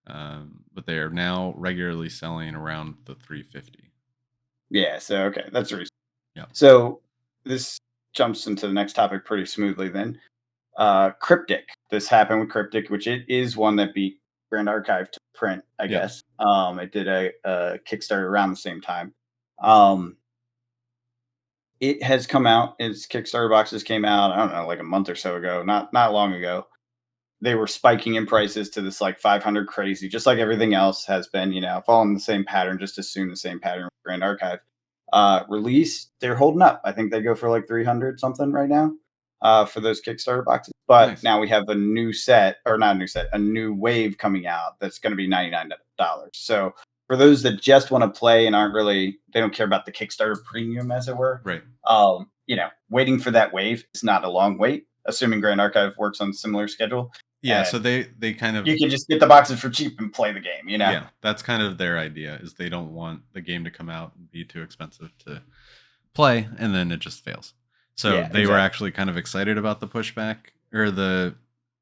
But they are now regularly selling around the $350.
Yeah, so okay, that's reasonable.
Yeah.
So this jumps into the next topic pretty smoothly then. Cryptic. This happened with Cryptic, which it is one that beat Grand Archive to print, I guess. It did a Kickstarter around the same time. It has come out. Its Kickstarter boxes came out, I don't know, a month or so ago, not long ago. They were spiking in prices to this 500 crazy, just like everything else has been, following the same pattern, just assume the same pattern with Grand Archive. Release, they're holding up. I think they go for 300 something right now for those Kickstarter boxes. But Now we have a new set, or not a new set, a new wave coming out that's going to be $99. So for those that just want to play and they don't care about the Kickstarter premium, as it were.
Right.
Waiting for that wave is not a long wait, assuming Grand Archive works on a similar schedule.
Yeah, so they kind of...
You can just get the boxes for cheap and play the game,
Yeah, that's kind of their idea, is they don't want the game to come out and be too expensive to play, and then it just fails. So they were actually kind of excited about the pushback, or the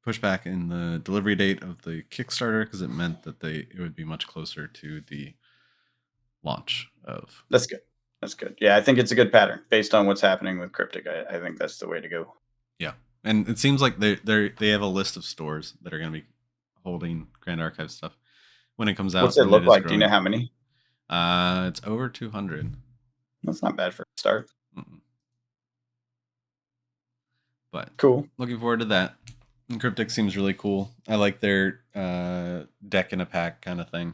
pushback in the delivery date of the Kickstarter, because it meant that it would be much closer to the launch of...
That's good. That's good. Yeah, I think it's a good pattern based on what's happening with Cryptic. I think that's the way to go.
Yeah. And it seems like they have a list of stores that are going to be holding Grand Archive stuff when it comes out.
What's it look like? Do you know how many?
It's over 200.
That's not bad for a start.
Mm-mm. But
cool.
Looking forward to that. And Cryptic seems really cool. I like their deck in a pack kind of thing.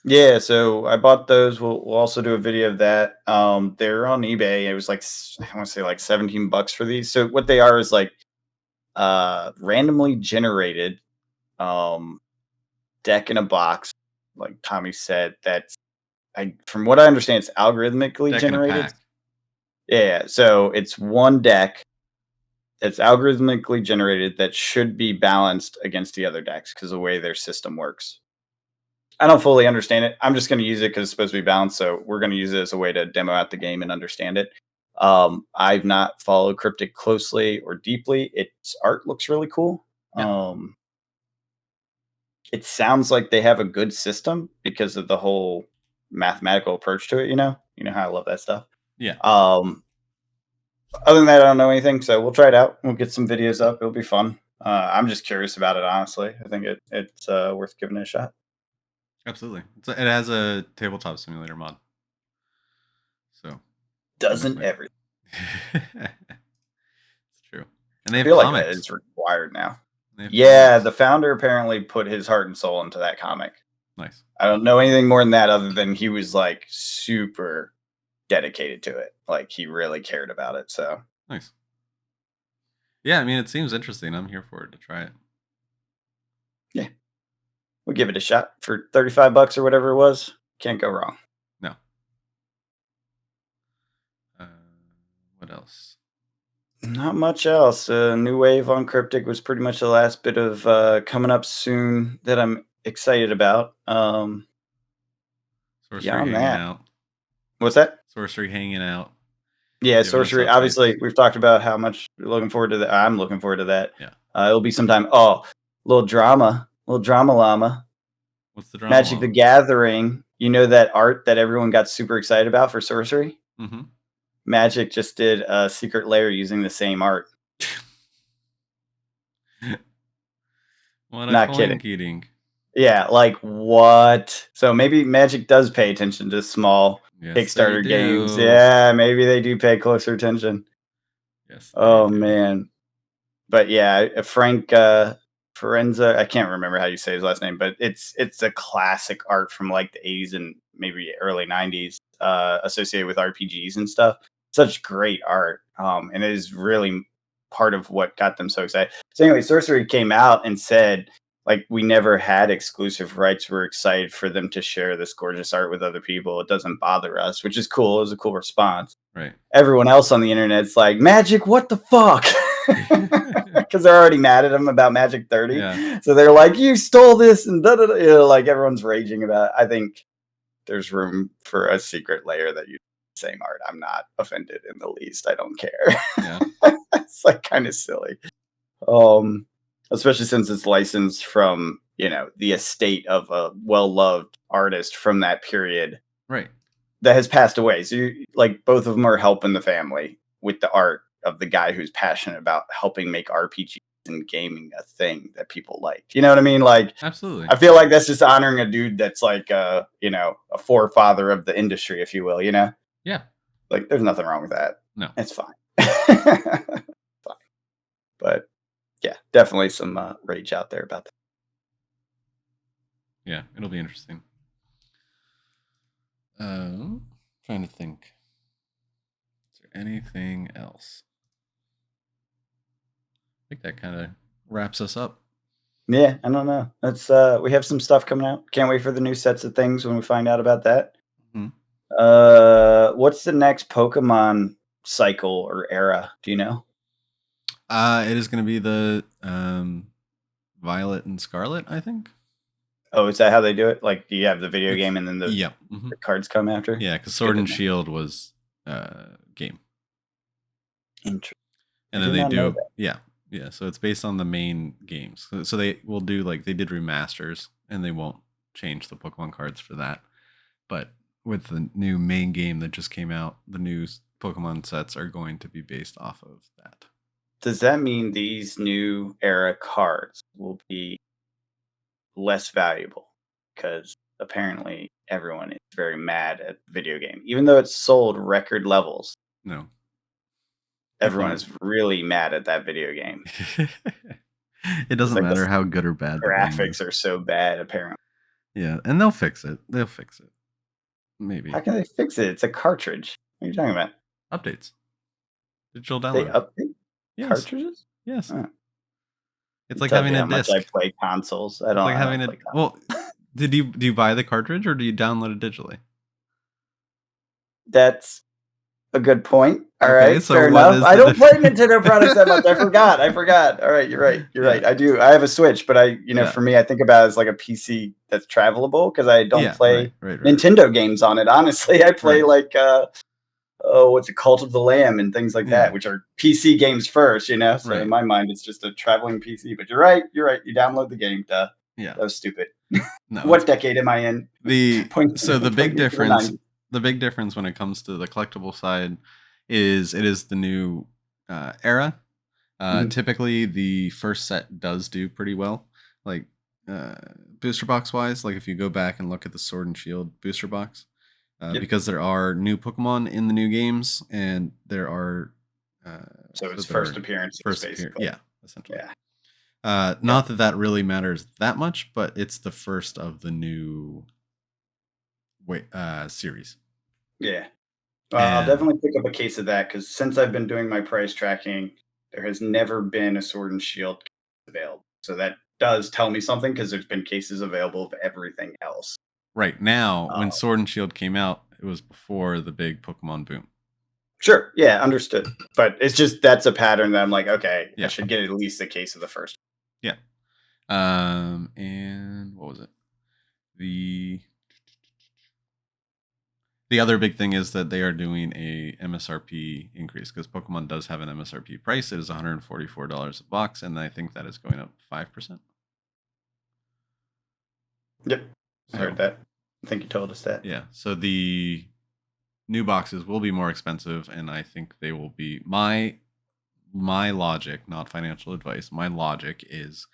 Yeah, so I bought those. We'll also do a video of that. They're on eBay. It was I want to say $17 for these. So what they are is randomly generated deck in a box like Tommy said, from what I understand, it's algorithmically
deck
generated. Yeah, so it's one deck that's algorithmically generated that should be balanced against the other decks because of the way their system works. I don't fully understand it. I'm just going to use it because it's supposed to be balanced. So we're going to use it as a way to demo out the game and understand it. I've not followed Cryptic closely or deeply. Its art looks really cool. Yeah. It sounds like they have a good system because of the whole mathematical approach to it. You know how I love that stuff.
Yeah.
Other than that, I don't know anything. So we'll try it out. We'll get some videos up. It'll be fun. I'm just curious about it, honestly. I think it's worth giving it a shot.
Absolutely. It has a tabletop simulator mod. So
doesn't everything.
It's true. And they
I feel like it's required now. Yeah, the founder apparently put his heart and soul into that comic.
Nice.
I don't know anything more than that other than he was like super dedicated to it. Like he really cared about it. So
nice. Yeah, I mean it seems interesting. I'm here for it to try it.
Yeah. We'll give it a shot for $35 or whatever it was. Can't go wrong.
No. What else?
Not much else. New Wave on Cryptic was pretty much the last bit of coming up soon that I'm excited about.
Sorcery hanging out.
What's that?
Sorcery hanging out.
Yeah, Sorcery. Obviously, we've talked about how much we're looking forward to that. I'm looking forward to that.
Yeah.
It'll be sometime. Oh, little drama llama.
What's the drama?
Magic the Gathering. You know that art that everyone got super excited about for Sorcery?
Mm-hmm.
Magic just did a secret layer using the same art.
What a not kidding.
Yeah, like what? So maybe Magic does pay attention to small Kickstarter games. Yeah, maybe they do pay closer attention.
Yes.
Oh man. But yeah, Frank Forenza, I can't remember how you say his last name, but it's a classic art from like the 80s and maybe early 90s, associated with RPGs and stuff. Such great art. And it is really part of what got them so excited. So anyway, Sorcery came out and said, like, we never had exclusive rights. We're excited for them to share this gorgeous art with other people. It doesn't bother us, which is cool. It was a cool response.
Right.
Everyone else on the internet's like, Magic, what the fuck? Because they're already mad at him about Magic 30. Yeah. So they're like, you stole this and da da da. Like everyone's raging about it. I think there's room for a secret layer that you same art. I'm not offended in the least. I don't care. Yeah. It's like kind of silly. Especially since it's licensed from, the estate of a well-loved artist from that period.
Right.
That has passed away. So both of them are helping the family with the art of the guy who's passionate about helping make RPGs and gaming a thing that people like. You know what I mean? Like,
absolutely.
I feel like that's just honoring a dude that's like, a forefather of the industry, if you will, Yeah. Like, there's nothing wrong with that.
No.
It's fine. Fine. But yeah, definitely some rage out there about that.
Yeah, it'll be interesting. Trying to think. Is there anything else? I think that kind of wraps us up.
Yeah, I don't know. That's we have some stuff coming out. Can't wait for the new sets of things when we find out about that. Mm-hmm. What's the next Pokemon cycle or era? Do you know?
It is going to be the Violet and Scarlet, I think.
Oh, is that how they do it? Like, do you have the video game and then the cards come after?
Yeah, because Sword and Shield was game.
Interesting.
And then they do, yeah. So it's based on the main games. So they will do they did remasters, and they won't change the Pokemon cards for that. But with the new main game that just came out, the new Pokemon sets are going to be based off of that.
Does that mean these new era cards will be less valuable? Because apparently everyone is very mad at the video game, even though it's sold record levels.
No.
Everyone is really mad at that video game.
It doesn't matter how good or bad
the graphics are so bad, apparently.
Yeah, and they'll fix it. Maybe.
How can they fix it? It's a cartridge. What are you talking about?
Updates. Digital download.
They update cartridges?
Yes. It's like having a disc.
Much I play consoles. I don't.
It's like having a Do you buy the cartridge or do you download it digitally?
That's a good point. All
Okay,
right,
so
fair
what
enough.
is
I
the
don't play Nintendo products that much. I forgot. All right, you're right.
Yeah.
I do. I have a Switch, but
Yeah.
for me, I think about it as like a PC that's travelable because I don't play
right.
Nintendo games on it. Honestly, I play
Right.
like what's it, Cult of the Lamb and things like that, which are PC games first. So
Right.
in my mind, it's just a traveling PC. But you're right. You download the game. Duh.
Yeah.
That was stupid.
No,
What decade am I in?
The big difference when it comes to the collectible side is it is the new era. Typically, the first set does do pretty well, like booster box wise. Like if you go back and look at the Sword and Shield booster box, because there are new Pokemon in the new games, and there are
so it's first appearance,
yeah, essentially. Yeah. Not that really matters that much, but it's the first of the new series.
Yeah. I'll definitely pick up a case of that because since I've been doing my price tracking, there has never been a Sword and Shield available. So that does tell me something because there's been cases available of everything else.
Right now, when Sword and Shield came out, it was before the big Pokemon boom.
Sure. Yeah, understood. But it's just that's a pattern that I'm like, okay, I should get at least a case of the first.
Yeah. And what was it? The other big thing is that they are doing a MSRP increase because Pokemon does have an MSRP price. It is $144 a box, and I think that is going up 5%.
Yep. I heard that. I think you told us that.
Yeah. So the new boxes will be more expensive, and I think they will be my logic, not financial advice. My logic is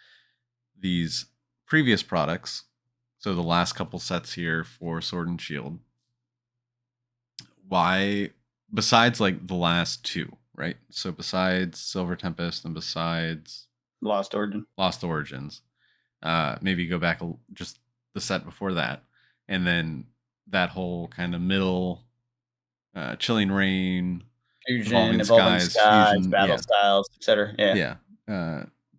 these previous products. So the last couple sets here for Sword and Shield. Why, besides like the last two, right? So besides Silver Tempest and besides
Lost
Origins, maybe go back just the set before that, and then that whole kind of middle Chilling Rain,
Fusion, Evolving Skies,
Fusion,
Battle Styles, etc. Yeah.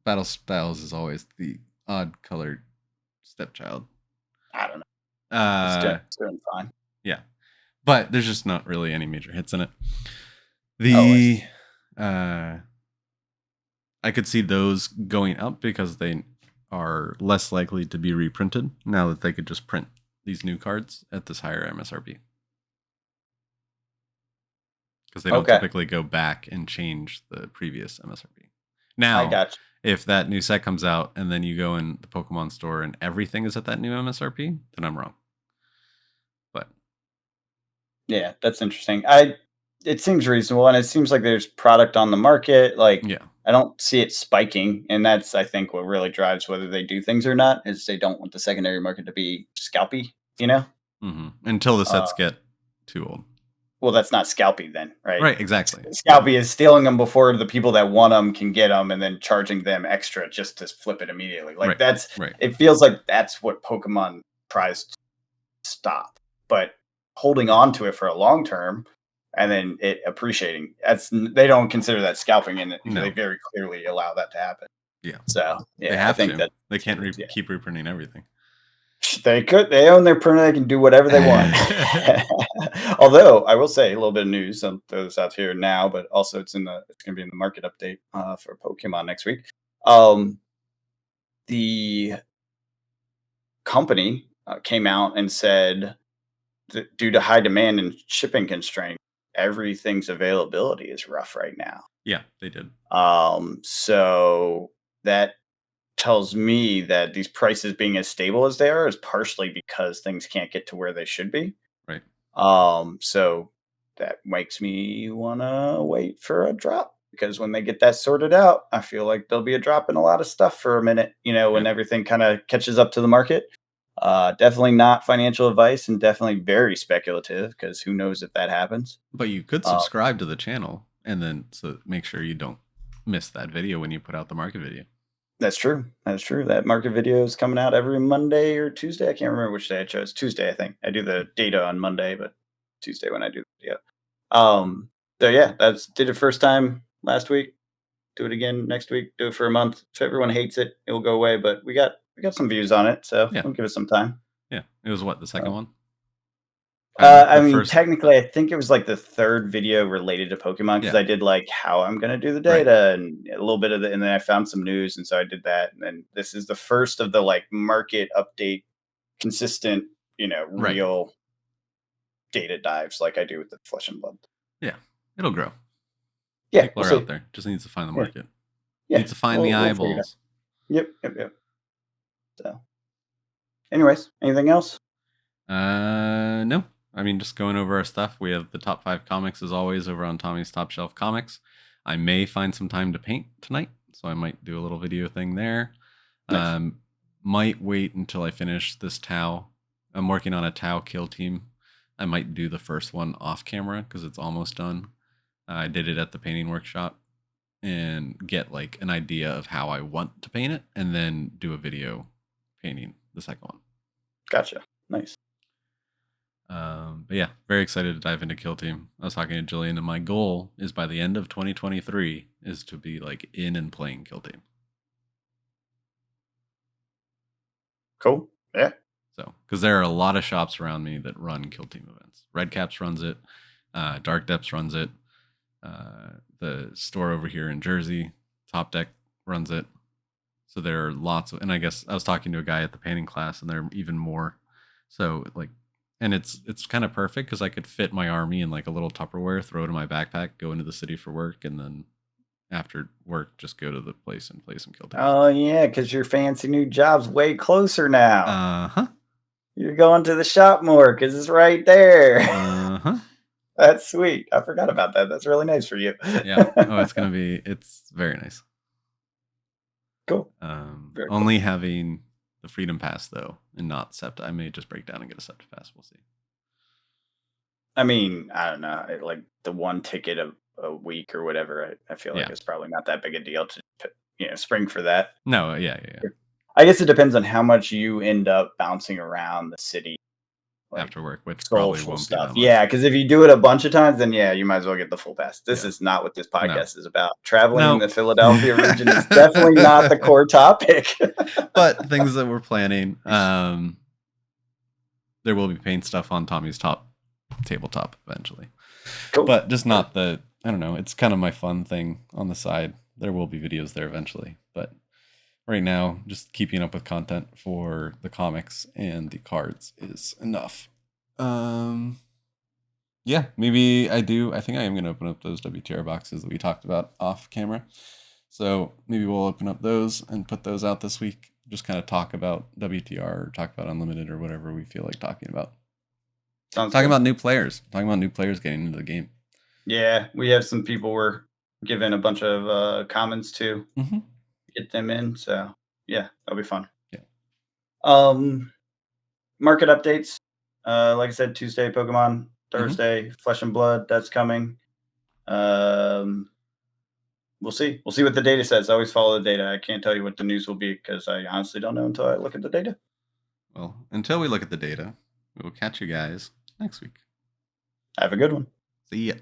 Battle Styles is always the odd colored stepchild.
I don't know. It's doing fine.
Yeah. But there's just not really any major hits in it. I could see those going up because they are less likely to be reprinted now that they could just print these new cards at this higher MSRP. Because they don't typically go back and change the previous MSRP. Now, if that new set comes out and then you go in the Pokemon store and everything is at that new MSRP, then I'm wrong. But
yeah, that's interesting. It seems reasonable, and it seems like there's product on the market. Like, I don't see it spiking, and that's I think what really drives whether they do things or not is they don't want the secondary market to be scalpy.
Until the sets get too old.
Well, that's not scalpy then, right?
Right, exactly.
Scalpy is stealing them before the people that want them can get them, and then charging them extra just to flip it immediately. Like it feels like that's what Pokemon tries to stop, but holding on to it for a long term and then it appreciating, they don't consider that scalping, and they very clearly allow that to happen.
Yeah.
So
they have to. They can't keep reprinting everything.
They could. They own their printer. They can do whatever they want. Although I will say a little bit of news. I'll throw this out here now, but also it's going to be in the market update for Pokemon next week. The company came out and said that due to high demand and shipping constraints, everything's availability is rough right now.
Yeah, they did.
So that tells me that these prices being as stable as they are is partially because things can't get to where they should be.
Right.
So that makes me want to wait for a drop, because when they get that sorted out, I feel like there'll be a drop in a lot of stuff for a minute, when everything kind of catches up to the market. Definitely not financial advice, and definitely very speculative, because who knows if that happens.
But you could subscribe to the channel and then make sure you don't miss that video when you put out the market video.
That's true. That market video is coming out every Monday or Tuesday. I can't remember which day I chose. Tuesday, I think. I do the data on Monday, but Tuesday when I do the video. So yeah, did it first time last week. Do it again next week. Do it for a month. If everyone hates it, it will go away. But we got some views on it, so we'll give it some time.
Yeah. It was what, the second one?
I mean, technically, I think it was like the third video related to Pokemon because I did like how I'm going to do the data and a little bit of and then I found some news. And so I did that. And then this is the first of the like market update, consistent, real data dives like I do with the Flesh and Blood.
Yeah. It'll grow.
Yeah.
People are out there. Just needs to find the market.
Yeah.
Needs to find the eyeballs.
Yep. So, anyways, anything else?
No. I mean, just going over our stuff. We have the top 5 comics as always over on Tommy's Top Shelf Comics. I may find some time to paint tonight, so I might do a little video thing there. Nice. Might wait until I finish this Tau. I'm working on a Tau kill team. I might do the first one off camera because it's almost done. I did it at the painting workshop and get like an idea of how I want to paint it and then do a video painting the second one.
Gotcha. Nice.
But yeah, very excited to dive into Kill Team. I was talking to Jillian, and my goal is by the end of 2023 is to be like in and playing Kill Team.
Cool. Yeah.
So, because there are a lot of shops around me that run Kill Team events. Red Caps runs it. Dark Depths runs it. The store over here in Jersey, Top Deck runs it. So there are lots of, and I guess I was talking to a guy at the painting class, and there are even more. So like, and it's kind of perfect because I could fit my army in like a little Tupperware, throw it in my backpack, go into the city for work, and then after work, just go to the place and play some Kill Team.
Oh yeah, because your fancy new job's way closer now. You're going to the shop more because it's right there. That's sweet. I forgot about that. That's really nice for you.
Yeah. Oh, it's very nice.
Cool.
Only having the Freedom Pass though, and not SEPTA. I may just break down and get a SEPTA pass. We'll see.
I mean, I don't know. Like the one ticket a week or whatever. I feel like it's probably not that big a deal to spring for that.
No. Yeah.
I guess it depends on how much you end up bouncing around the city.
Like after work, which probably won't be that much.
Yeah, because if you do it a bunch of times, then you might as well get the full pass. This is not what this podcast is about. Traveling in the Philadelphia region is definitely not the core topic.
But things that we're planning, there will be paint stuff on Tommy's tabletop eventually. Cool. But just not I don't know. It's kind of my fun thing on the side. There will be videos there eventually, but right now, just keeping up with content for the comics and the cards is enough. Yeah, maybe I do. I think I am going to open up those WTR boxes that we talked about off camera. So maybe we'll open up those and put those out this week. Just kind of talk about WTR or talk about Unlimited or whatever we feel like talking about. Talking about new players. Talking about new players getting into the game.
Yeah, we have some people we're giving a bunch of comments to. Mm-hmm. Get them in, so yeah, that'll be fun.
Yeah.
Market updates. Like I said, Tuesday Pokemon, Thursday Flesh and Blood. That's coming. We'll see. We'll see what the data says. I always follow the data. I can't tell you what the news will be because I honestly don't know until I look at the data.
Well, until we look at the data, we will catch you guys next week.
Have a good one.
See ya.